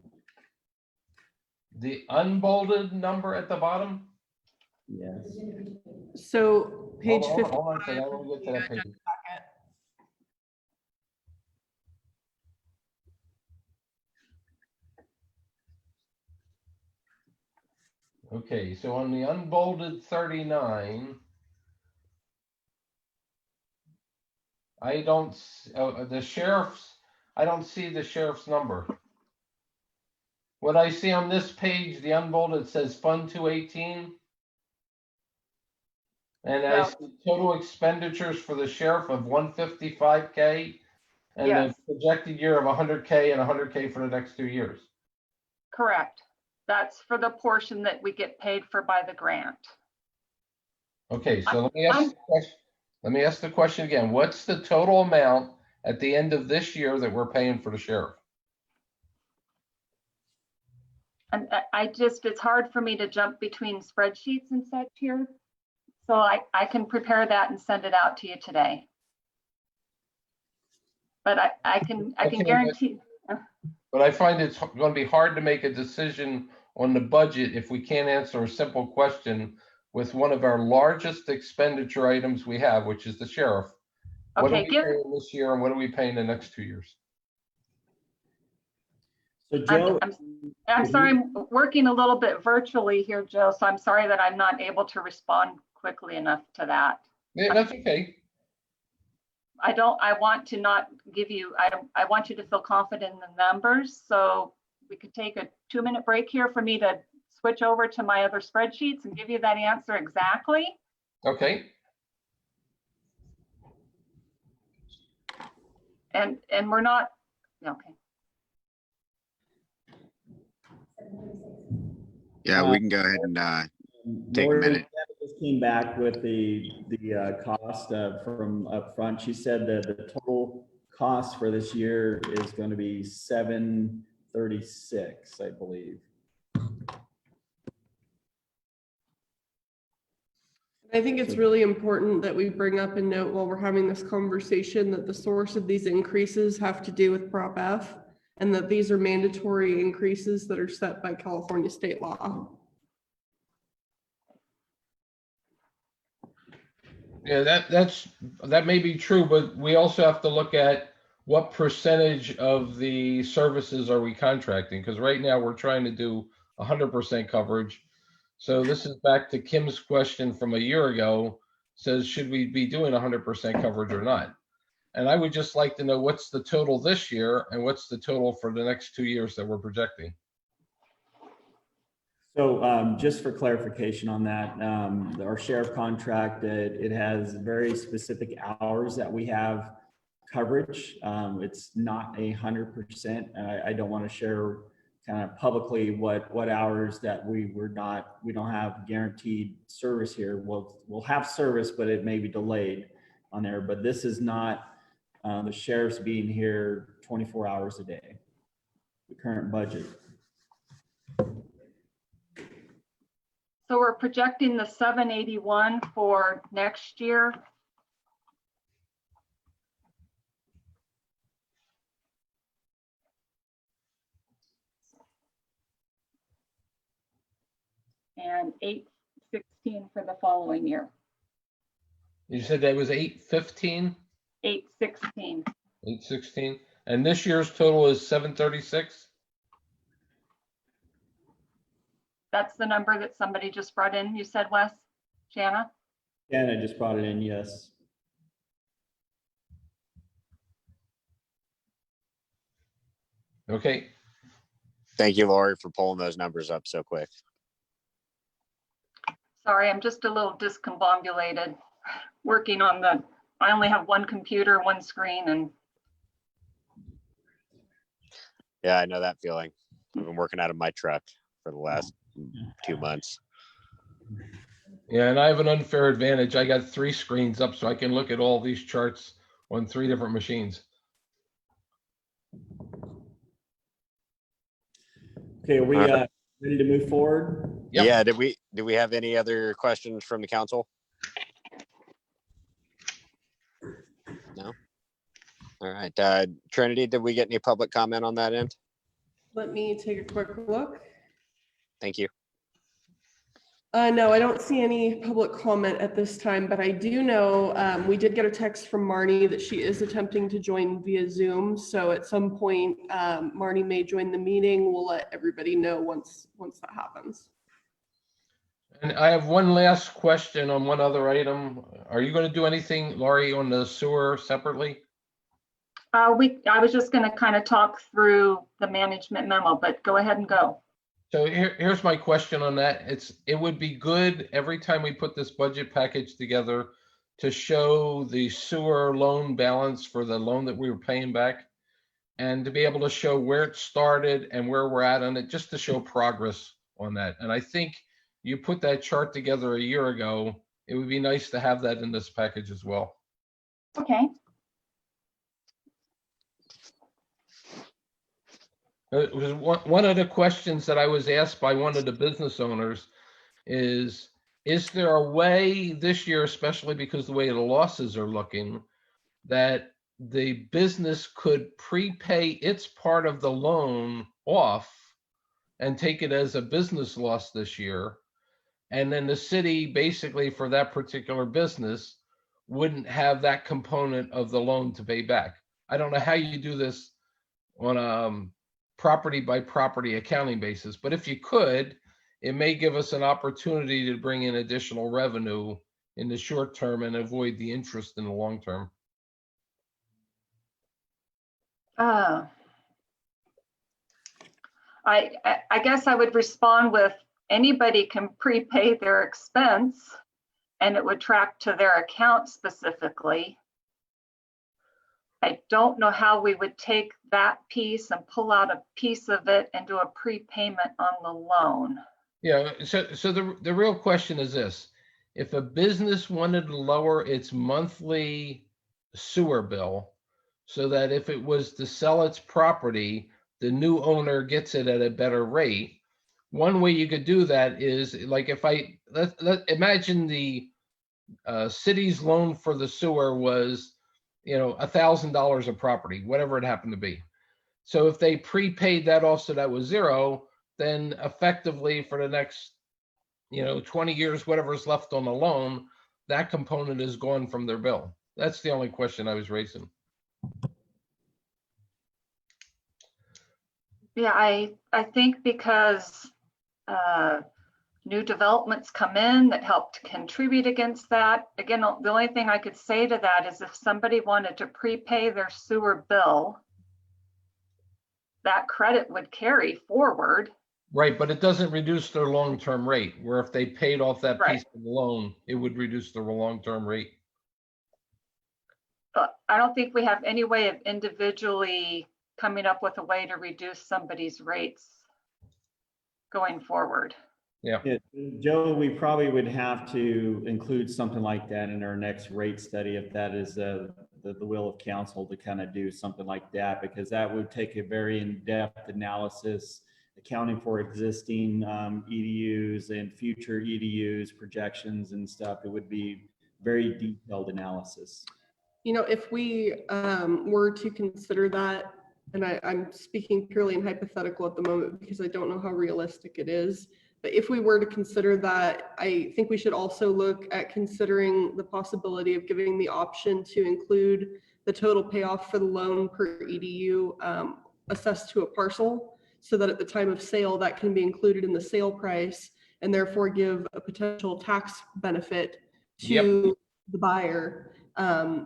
Speaker 5: The unbolded number at the bottom?
Speaker 6: Yes.
Speaker 8: So page
Speaker 5: Hold
Speaker 8: 55.
Speaker 5: on a second, I want to get to that page. Okay, so on the unbolded 39, I don't, the sheriff's, I don't see the sheriff's number. What I see on this page, the unbolded, says Fund 218. And I
Speaker 7: No.
Speaker 5: see total expenditures for the sheriff of 155K. And
Speaker 9: Yes.
Speaker 5: the projected year of 100K and 100K for the next 2 years.
Speaker 9: Correct. That's for the portion that we get paid for by the grant.
Speaker 5: Okay, so let me ask the question again. What's the total amount at the end of this year that we're paying for the sheriff?
Speaker 9: And it's hard for me to jump between spreadsheets and such here. So I can prepare that and send it out to you today. But I can guarantee.
Speaker 5: But I find it's going to be hard to make a decision on the budget if we can't answer a simple question with one of our largest expenditure items we have, which is the sheriff. What are we paying this year and what are we paying the next 2 years?
Speaker 6: So Joe,
Speaker 9: I'm sorry, I'm working a little bit virtually here, Joe, so I'm sorry that I'm not able to respond quickly enough to that.
Speaker 5: Yeah, that's okay.
Speaker 9: I want to not give you, I want you to feel confident in the numbers. So we could take a 2-minute break here for me to switch over to my other spreadsheets and give you that answer exactly.
Speaker 5: Okay.
Speaker 9: And we're not, okay.
Speaker 3: Yeah, we can go ahead and take a
Speaker 6: Lori
Speaker 3: minute.
Speaker 6: just came back with the cost from up front. She said that the total cost for this year is going to be $736, I believe.
Speaker 8: I think it's really important that we bring up and note while we're having this conversation that the source of these increases have to do with Prop F, and that these are mandatory increases that are set by California state law.
Speaker 5: Yeah, that may be true, but we also have to look at what percentage of the services are we contracting? Because right now we're trying to do 100% coverage. So this is back to Kim's question from a year ago, says, should we be doing 100% coverage or not? And I would just like to know what's the total this year and what's the total for the next 2 years that we're projecting.
Speaker 6: So just for clarification on that, our sheriff contract, it has very specific hours that we have coverage. It's not 100%. I don't want to share kind of publicly what hours that we don't have guaranteed service here. We'll have service, but it may be delayed on there. But this is not the sheriff's being here 24 hours a day, the current budget.
Speaker 9: So we're projecting the 781 for next year. And 816 for the following year.
Speaker 5: You said that was 815?
Speaker 9: 816.
Speaker 5: 816. And this year's total is 736?
Speaker 9: That's the number that somebody just brought in, you said, Wes? Shanna?
Speaker 6: Yeah, and I just brought it in, yes.
Speaker 5: Okay.
Speaker 3: Thank you, Lori, for pulling those numbers up so quick.
Speaker 9: Sorry, I'm just a little discombobulated working on I only have one computer, one screen, and
Speaker 3: Yeah, I know that feeling. I've been working out of my truck for the last 2 months.
Speaker 5: Yeah, and I have an unfair advantage. I got 3 screens up so I can look at all these charts on 3 different machines.
Speaker 6: Okay, are we ready to move forward?
Speaker 5: Yep.
Speaker 3: Yeah, did we have any other questions from the council? No? All right. Trinity, did we get any public comment on that end?
Speaker 8: Let me take a quick look.
Speaker 3: Thank you.
Speaker 8: No, I don't see any public comment at this time, but I do know we did get a text from Marnie that she is attempting to join via Zoom. So at some point, Marnie may join the meeting. We'll let everybody know once that happens.
Speaker 5: And I have one last question on one other item. Are you going to do anything, Laurie, on the sewer separately?
Speaker 9: I was just going to kind of talk through the management memo, but go ahead and go.
Speaker 5: So here's my question on that. It would be good every time we put this budget package together to show the sewer loan balance for the loan that we were paying back, and to be able to show where it started and where we're at on it, just to show progress on that. And I think you put that chart together a year ago. It would be nice to have that in this package as well.
Speaker 9: Okay.
Speaker 5: It was one of the questions that I was asked by one of the business owners is there a way this year, especially because the way the losses are looking, that the business could prepay its part of the loan off and take it as a business loss this year? And then the city, basically for that particular business, wouldn't have that component of the loan to pay back. I don't know how you do this on a property by property accounting basis, but if you could, it may give us an opportunity to bring in additional revenue in the short term and avoid the interest in the long term.
Speaker 9: I guess I would respond with, anybody can prepay their expense and it would track to their account specifically. I don't know how we would take that piece and pull out a piece of it and do a prepayment on the loan.
Speaker 5: Yeah, so the real question is this: if a business wanted to lower its monthly sewer bill so that if it was to sell its property, the new owner gets it at a better rate, one way you could do that is, like, if imagine the city's loan for the sewer was, $1,000 a property, whatever it happened to be. So if they prepaid that off, so that was zero, then effectively for the next, 20 years, whatever's left on the loan, that component is gone from their bill. That's the only question I was raising.
Speaker 9: Yeah, I think because new developments come in that help to contribute against that. Again, the only thing I could say to that is if somebody wanted to prepay their sewer bill, that credit would carry forward.
Speaker 5: Right, but it doesn't reduce their long-term rate, where if they paid off that piece of the loan, it would reduce their long-term rate.
Speaker 9: But I don't think we have any way of individually coming up with a way to reduce somebody's rates going forward.
Speaker 5: Yeah.
Speaker 6: Joe, we probably would have to include something like that in our next rate study, if that is the will of council to kind of do something like that, because that would take a very in-depth analysis, accounting for existing EDUs and future EDUs, projections and stuff. It would be very detailed analysis.
Speaker 8: If we were to consider that, and I'm speaking purely in hypothetical at the moment because I don't know how realistic it is, but if we were to consider that, I think we should also look at considering the possibility of giving the option to include the total payoff for the loan per EDU assessed to a parcel, so that at the time of sale, that can be included in the sale price and therefore give a potential tax benefit to the buyer.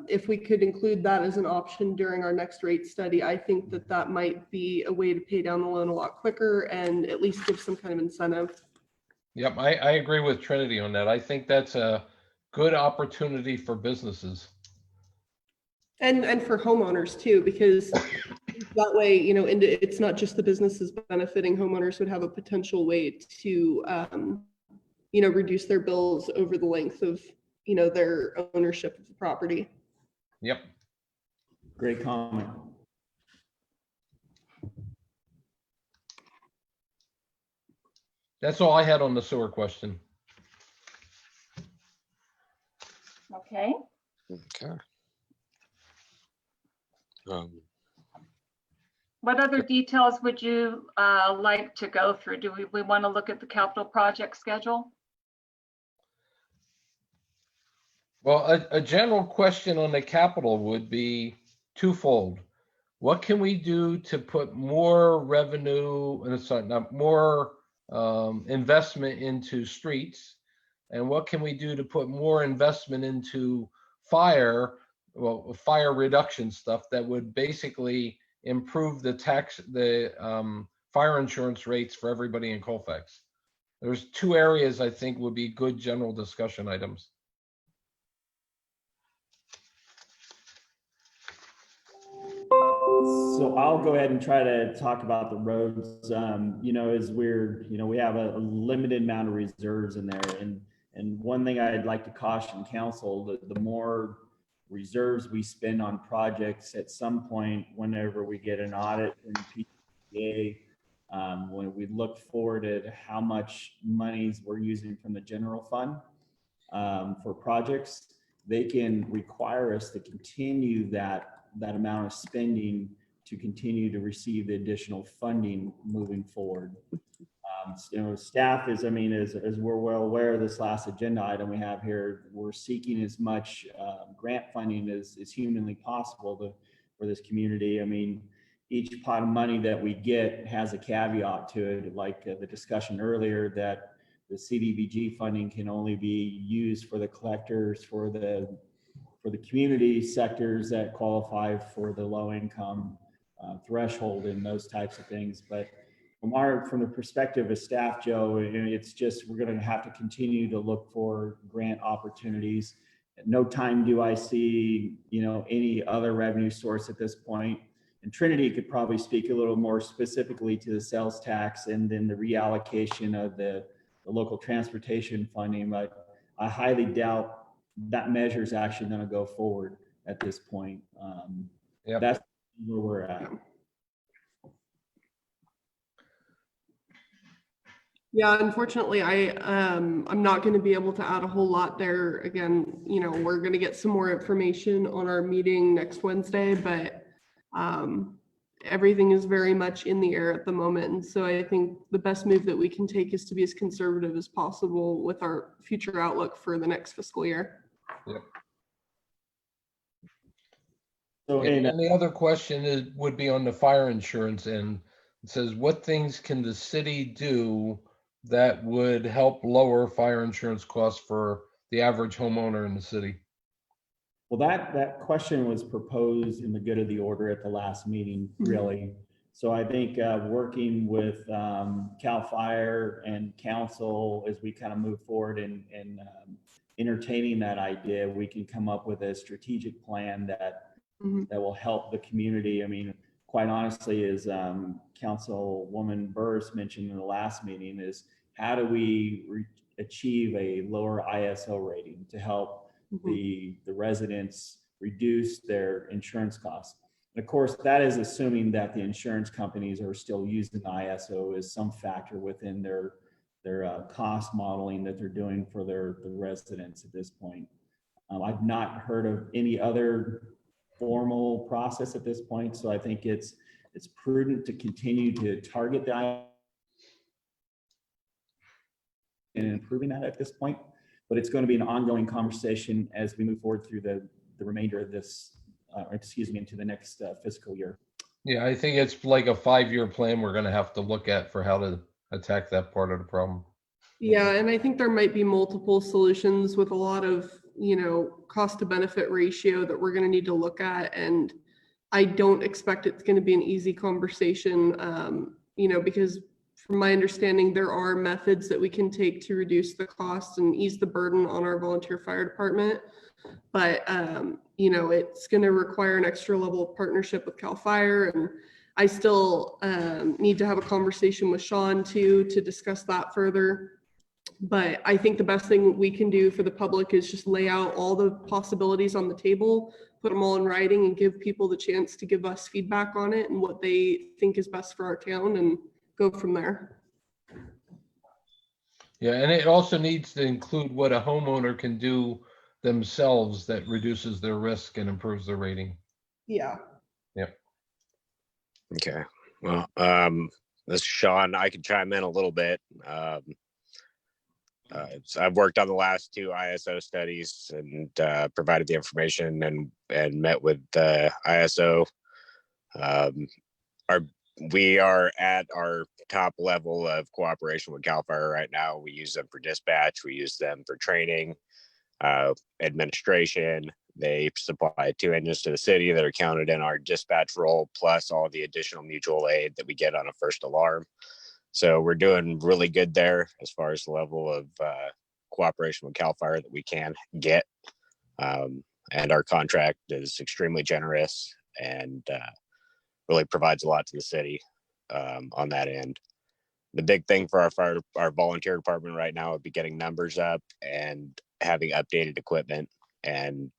Speaker 8: If we could include that as an option during our next rate study, I think that might be a way to pay down the loan a lot quicker and at least give some kind of incentive.
Speaker 5: Yep, I agree with Trinity on that. I think that's a good opportunity for businesses.
Speaker 8: And for homeowners too, because that way, it's not just the businesses benefiting. Homeowners would have a potential way to, reduce their bills over the length of, their ownership of the property.
Speaker 5: Yep.
Speaker 6: Great comment.
Speaker 5: That's all I had on the sewer question.
Speaker 9: Okay.
Speaker 3: Okay.
Speaker 9: What other details would you like to go through? Do we want to look at the capital project schedule?
Speaker 5: Well, a general question on the capital would be twofold. What can we do to put more revenue, and sorry, not more investment into streets? And what can we do to put more investment into fire well, fire reduction stuff that would basically improve the fire insurance rates for everybody in Colfax. There's two areas I think would be good general discussion items.
Speaker 6: So I'll go ahead and try to talk about the roads. As we have a limited amount of reserves in there. And one thing I'd like to caution council, that the more reserves we spend on projects at some point, whenever we get an audit from PTA, when we look forward at how much monies we're using from the general fund for projects, they can require us to continue that amount of spending to continue to receive the additional funding moving forward. Staff is, as we're well aware of this last agenda item we have here, we're seeking as much grant funding as humanly possible for this community. Each pot of money that we get has a caveat to it, like the discussion earlier that the CDBG funding can only be used for the collectors for the community sectors that qualify for the low income threshold and those types of things. But from the perspective of staff, Joe, it's just, we're going to have to continue to look for grant opportunities. At no time do I see, any other revenue source at this point. And Trinity could probably speak a little more specifically to the sales tax and then the reallocation of the local transportation funding. But I highly doubt that measure is actually going to go forward at this point. That's where we're at.
Speaker 8: Yeah, unfortunately, I'm not going to be able to add a whole lot there. Again, we're going to get some more information on our meeting next Wednesday, but everything is very much in the air at the moment. And so I think the best move that we can take is to be as conservative as possible with our future outlook for the next fiscal year.
Speaker 5: Yep.
Speaker 6: So,
Speaker 5: And the other question would be on the fire insurance, and it says, what things can the city do that would help lower fire insurance costs for the average homeowner in the city?
Speaker 6: well, that question was proposed in the good of the order at the last meeting, really. So I think working with CAL FIRE and council as we kind of move forward and entertaining that idea, we can come up with a strategic plan that will help the community. Quite honestly, as Councilwoman Burris mentioned in the last meeting, is how do we achieve a lower ISO rating to help the residents reduce their insurance costs? And of course, that is assuming that the insurance companies are still using the ISO as some factor within their cost modeling that they're doing for the residents at this point. I've not heard of any other formal process at this point, so I think it's prudent to continue to target that and improving that at this point. But it's going to be an ongoing conversation as we move forward through the remainder of this, into the next fiscal year.
Speaker 5: Yeah, I think it's like a 5-year plan we're going to have to look at for how to attack that part of the problem.
Speaker 8: Yeah, and I think there might be multiple solutions with a lot of, cost to benefit ratio that we're going to need to look at. And I don't expect it's going to be an easy conversation, because from my understanding, there are methods that we can take to reduce the cost and ease the burden on our volunteer fire department. But, it's going to require an extra level of partnership with CAL FIRE. And I still need to have a conversation with Sean too, to discuss that further. But I think the best thing we can do for the public is just lay out all the possibilities on the table, put them all in writing, and give people the chance to give us feedback on it and what they think is best for our town, and go from there.
Speaker 5: Yeah, and it also needs to include what a homeowner can do themselves that reduces their risk and improves their rating.
Speaker 8: Yeah.
Speaker 5: Yep.
Speaker 3: Okay. Well, this is Sean. I can chime in a little bit. So I've worked on the last 2 ISO studies and provided the information and met with the ISO. We are at our top level of cooperation with CAL FIRE right now. We use them for dispatch. We use them for training, administration. They supply 2 engines to the city that are counted in our dispatch roll, plus all the additional mutual aid that we get on a first alarm. So we're doing really good there as far as the level of cooperation with CAL FIRE that we can get. And our contract is extremely generous and really provides a lot to the city on that end. The big thing for our volunteer department right now would be getting numbers up and having updated equipment and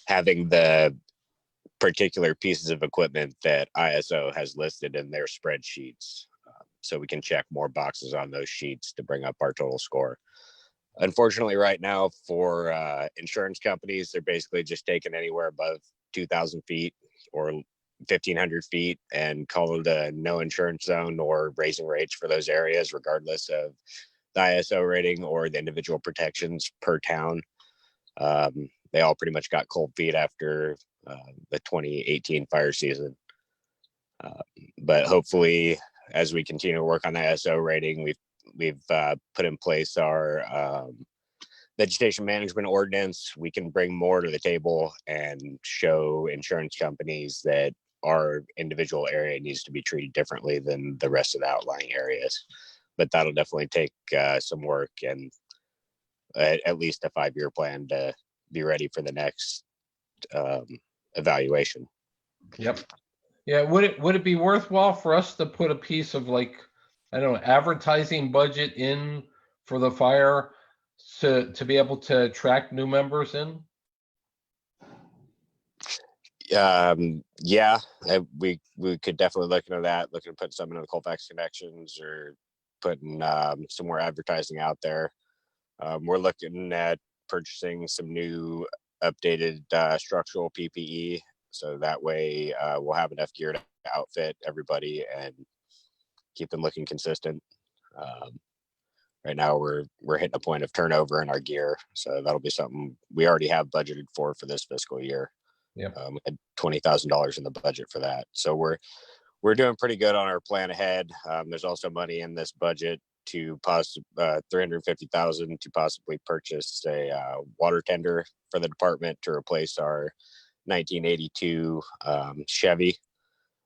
Speaker 3: having the particular pieces of equipment that ISO has listed in their spreadsheets. So we can check more boxes on those sheets to bring up our total score. Unfortunately, right now for insurance companies, they're basically just taking anywhere above 2,000 feet or 1,500 feet and call it a no insurance zone or raising rates for those areas, regardless of the ISO rating or the individual protections per town. They all pretty much got cold feet after the 2018 fire season. But hopefully, as we continue to work on the ISO rating, we've put in place our vegetation management ordinance. We can bring more to the table and show insurance companies that our individual area needs to be treated differently than the rest of the outlying areas. But that'll definitely take some work and at least a 5-year plan to be ready for the next evaluation.
Speaker 5: Yep. Yeah, would it be worthwhile for us to put a piece of, like, I don't know, advertising budget in for the fire to be able to attract new members in?
Speaker 3: Yeah, we could definitely look into that, looking to put some into the Colfax connections or putting some more advertising out there. We're looking at purchasing some new updated structural PPE, so that way we'll have enough gear to outfit everybody and keep them looking consistent. Right now we're hitting a point of turnover in our gear, so that'll be something we already have budgeted for this fiscal year.
Speaker 5: Yeah,
Speaker 3: we had $20,000 in the budget for that, so we're doing pretty good on our plan ahead. There's also money in this budget to $350,000 to possibly purchase a water tender for the department to replace our 1982 Chevy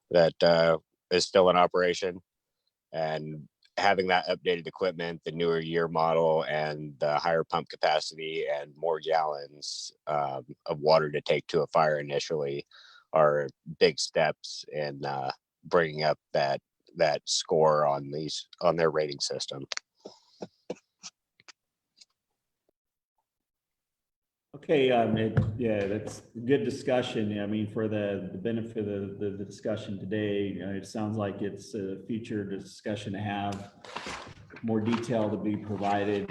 Speaker 3: that is still in operation. And having that updated equipment, the newer year model, and the higher pump capacity and more gallons of water to take to a fire initially are big steps in bringing up that score on their rating system.
Speaker 6: Okay, yeah, that's a good discussion. I mean, for the benefit of the discussion today, it sounds like it's a future discussion to have, more detail to be provided.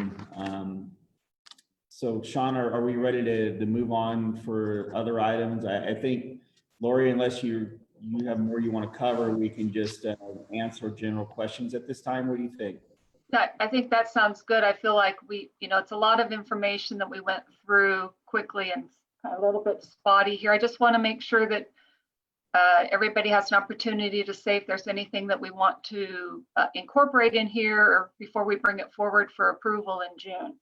Speaker 6: So Sean, are we ready to move on for other items? I think, Lori, unless you have more you want to cover, we can just answer general questions at this time. What do you think?
Speaker 9: I think that sounds good. I feel like it's a lot of information that we went through quickly and a little bit spotty here. I just want to make sure that everybody has an opportunity to say if there's anything that we want to incorporate in here or before we bring it forward for approval in June.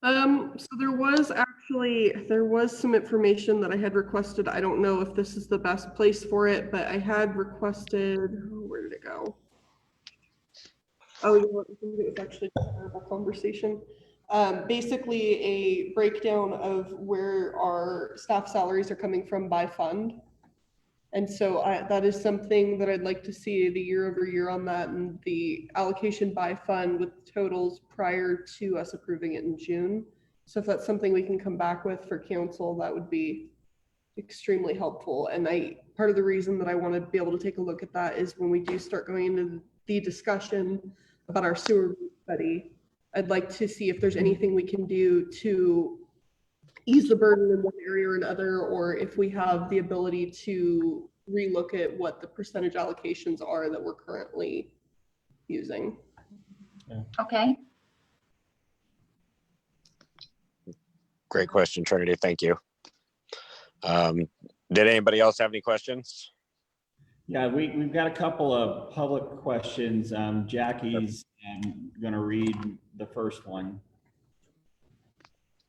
Speaker 8: So there was some information that I had requested. I don't know if this is the best place for it, but I had requested, where did it go? Oh, you know what, I think it was actually a terrible conversation. Basically a breakdown of where our staff salaries are coming from by fund. And so that is something that I'd like to see the year over year on that, and the allocation by fund with totals prior to us approving it in June. So if that's something we can come back with for council, that would be extremely helpful. And part of the reason that I want to be able to take a look at that is when we do start going into the discussion about our sewer study, I'd like to see if there's anything we can do to ease the burden in one area or another, or if we have the ability to relook at what the percentage allocations are that we're currently using.
Speaker 9: Okay.
Speaker 3: Great question, Trinity. Thank you. Did anybody else have any questions?
Speaker 6: Yeah, we've got a couple of public questions. Jackie's going to read the first one.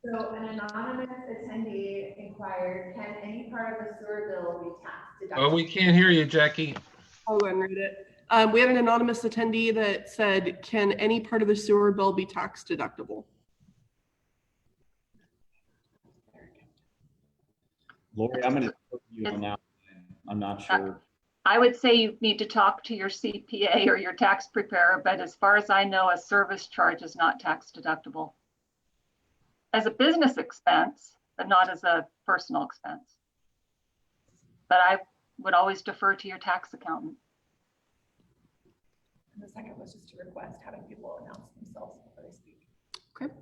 Speaker 10: So an anonymous attendee inquired, can any part of the sewer bill be tax deductible?
Speaker 5: Oh, we can't hear you, Jackie.
Speaker 8: I'll go ahead and read it. We had an anonymous attendee that said, can any part of the sewer bill be tax deductible?
Speaker 6: Lori, I'm going to put you on that. I'm not sure.
Speaker 9: I would say you need to talk to your CPA or your tax preparer, but as far as I know, a service charge is not tax deductible. As a business expense, but not as a personal expense. But I would always defer to your tax accountant.
Speaker 10: And the second was just to request having people announce themselves before they speak.
Speaker 8: Okay.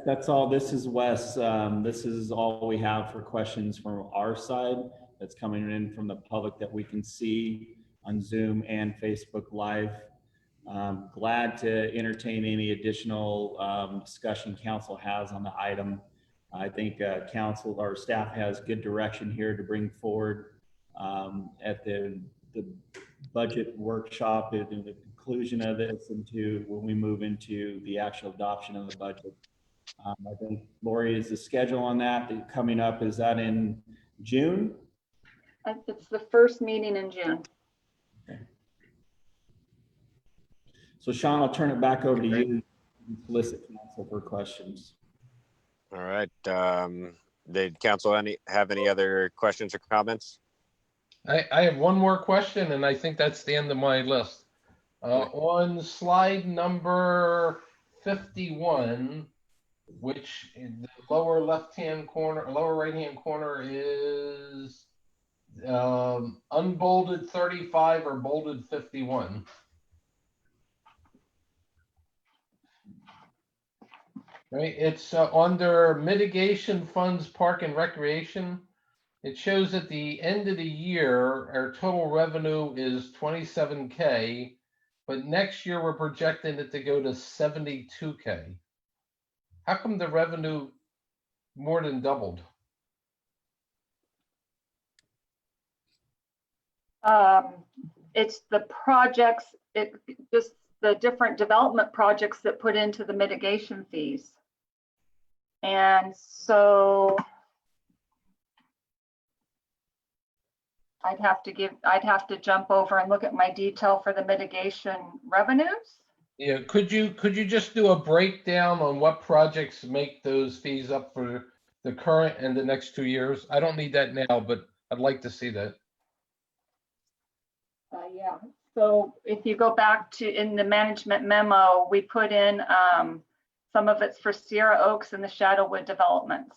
Speaker 6: That's all. This is Wes. This is all we have for questions from our side that's coming in from the public that we can see on Zoom and Facebook Live. Glad to entertain any additional discussion council has on the item. I think council or staff has good direction here to bring forward at the budget workshop and the conclusion of this into when we move into the actual adoption of the budget. I think, Lori, is the schedule on that coming up? Is that in June?
Speaker 9: It's the first meeting in June.
Speaker 6: Okay. So Sean, I'll turn it back over to you to solicit council for questions.
Speaker 3: All right. Did council have any other questions or comments?
Speaker 5: I have one more question, and I think that's the end of my list. On slide number 51, which in the lower left-hand corner, lower right-hand corner is unbolded 35 or bolded 51. Right, it's under mitigation funds, park and recreation. It shows at the end of the year, our total revenue is 27K, but next year we're projecting it to go to 72K. How come the revenue more than doubled?
Speaker 9: It's the projects, just the different development projects that put into the mitigation fees. And so I'd have to jump over and look at my detail for the mitigation revenues.
Speaker 5: Yeah, could you just do a breakdown on what projects make those fees up for the current and the next 2 years? I don't need that now, but I'd like to see that.
Speaker 9: Yeah, so if you go back to in the management memo, we put in some of it's for Sierra Oaks and the Shadowwood developments.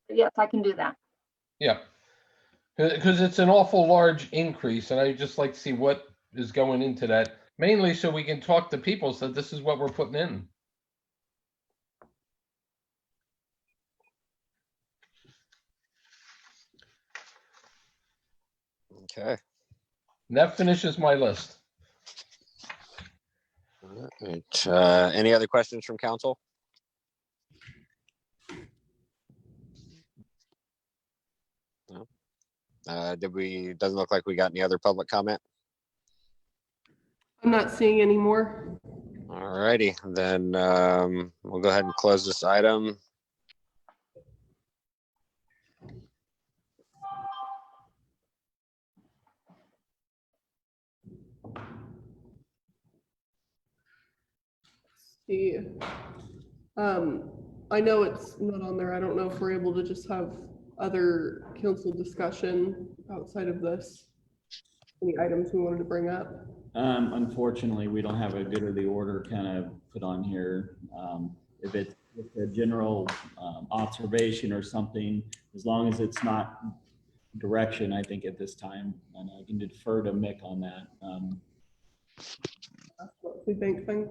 Speaker 9: Yes, I can do that.
Speaker 5: Yeah, because it's an awful large increase, and I just like to see what is going into that, mainly so we can talk to people, so this is what we're putting in.
Speaker 3: Okay.
Speaker 5: And that finishes my list.
Speaker 3: All right. Any other questions from council? No. Doesn't look like we got any other public comment.
Speaker 8: I'm not seeing any more.
Speaker 3: All righty, then we'll go ahead and close this item.
Speaker 8: See, I know it's not on there. I don't know if we're able to just have other council discussion outside of this. Any items we wanted to bring up?
Speaker 6: Unfortunately, we don't have a good of the order kind of put on here. If it's a general observation or something, as long as it's not direction, I think at this time, and I can defer to Mick on that.
Speaker 8: That's what we think thing.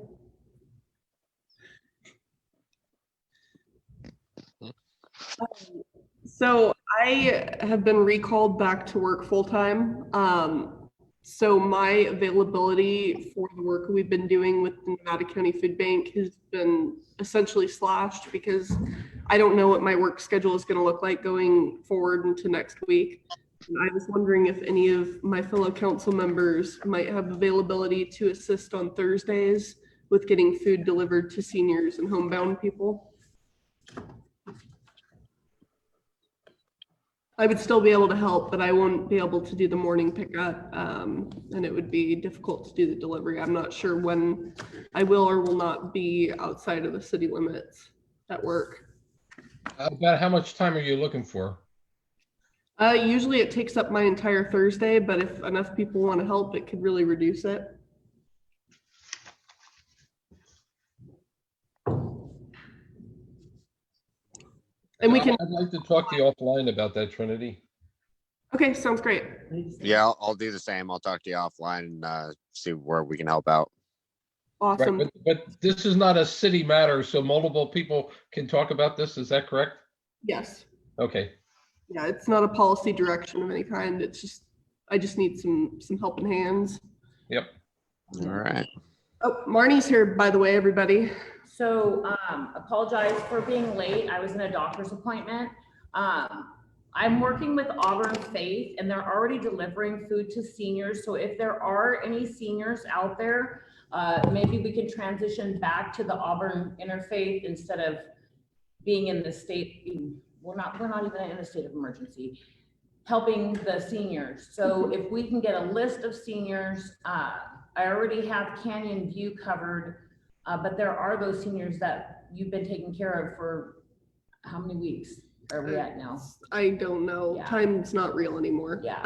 Speaker 8: So I have been recalled back to work full-time. So my availability for the work we've been doing with the Nevada County Food Bank has been essentially slashed because I don't know what my work schedule is going to look like going forward into next week. And I was wondering if any of my fellow council members might have availability to assist on Thursdays with getting food delivered to seniors and homebound people. I would still be able to help, but I won't be able to do the morning pickup, and it would be difficult to do the delivery. I'm not sure when I will or will not be outside of the city limits at work.
Speaker 5: About how much time are you looking for?
Speaker 8: Usually it takes up my entire Thursday, but if enough people want to help, it could really reduce it. And we can,
Speaker 5: I'd like to talk to you offline about that, Trinity.
Speaker 8: okay, sounds great.
Speaker 3: Yeah, I'll do the same. I'll talk to you offline and see where we can help out.
Speaker 8: Awesome.
Speaker 5: Right, but this is not a city matter, so multiple people can talk about this. Is that correct?
Speaker 8: Yes.
Speaker 5: Okay.
Speaker 8: Yeah, it's not a policy direction of any kind. It's just, I just need some helping hands.
Speaker 5: Yep.
Speaker 3: All right.
Speaker 8: Oh, Marnie's here, by the way, everybody.
Speaker 11: So apologize for being late. I was in a doctor's appointment. I'm working with Auburn Faith and they're already delivering food to seniors. So if there are any seniors out there, maybe we can transition back to the Auburn Interfaith instead of being in the state. We're not even in a state of emergency, helping the seniors. So if we can get a list of seniors, I already have Canyon View covered. But there are those seniors that you've been taking care of for how many weeks are we at now?
Speaker 8: I don't know.
Speaker 11: Yeah.
Speaker 8: Time's not real anymore.
Speaker 11: Yeah.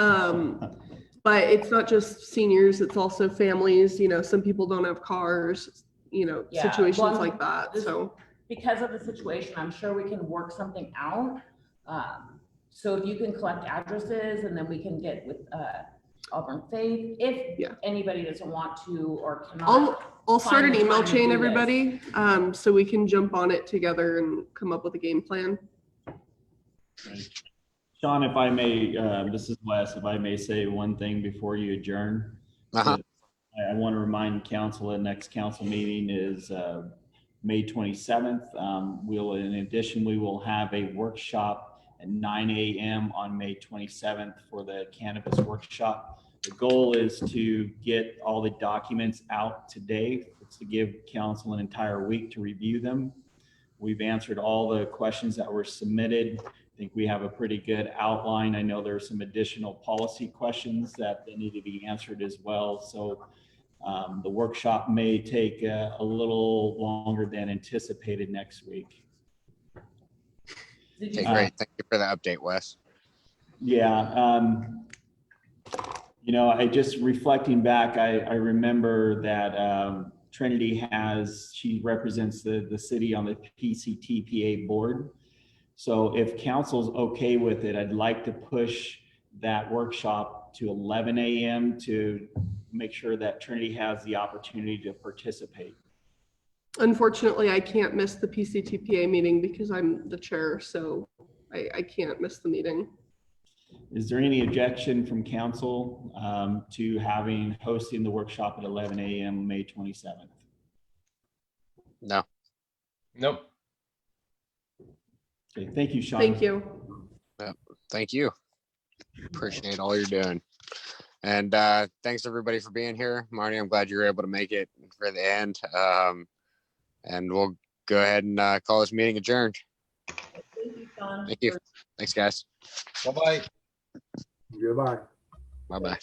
Speaker 8: But it's not just seniors, it's also families. You know, some people don't have cars, you know,
Speaker 11: Yeah.
Speaker 8: situations
Speaker 11: Well,
Speaker 8: like that. So
Speaker 11: because of the situation, I'm sure we can work something out. So if you can collect addresses and then we can get with Auburn Faith, if anybody doesn't want to or cannot.
Speaker 8: I'll start an
Speaker 11: find the
Speaker 8: email
Speaker 11: time to
Speaker 8: chain,
Speaker 11: do
Speaker 8: everybody, so we can jump on it together and come up with a game plan.
Speaker 6: Sean, if I may, this is Wes, if I may say one thing before you adjourn.
Speaker 3: Uh-huh.
Speaker 6: I want to remind council, the next council meeting is May 27th. In addition, we will have a workshop at 9 a.m. on May 27th for the cannabis workshop. The goal is to get all the documents out today. It's to give council an entire week to review them. We've answered all the questions that were submitted. I think we have a pretty good outline. I know there are some additional policy questions that need to be answered as well. So the workshop may take a little longer than anticipated next week.
Speaker 3: Okay, great. Thank you for the update, Wes.
Speaker 6: Yeah. You know, I just reflecting back, I remember that Trinity she represents the city on the PCTPA board. So if council's okay with it, I'd like to push that workshop to 11 a.m. to make sure that Trinity has the opportunity to participate.
Speaker 8: Unfortunately, I can't miss the PCTPA meeting because I'm the chair, so I can't miss the meeting.
Speaker 6: Is there any objection from council to hosting the workshop at 11 a.m. May 27th?
Speaker 3: No.
Speaker 5: Nope.
Speaker 6: Okay, thank you, Sean.
Speaker 8: Thank you.
Speaker 3: Yep. Thank you. Appreciate all you're doing. And thanks everybody for being here. Marnie, I'm glad you were able to make it for the end. And we'll go ahead and call this meeting adjourned.
Speaker 11: Thank you, Sean.
Speaker 3: Thank you. Thanks, guys.
Speaker 5: Bye-bye.
Speaker 1: Goodbye.
Speaker 3: Bye-bye.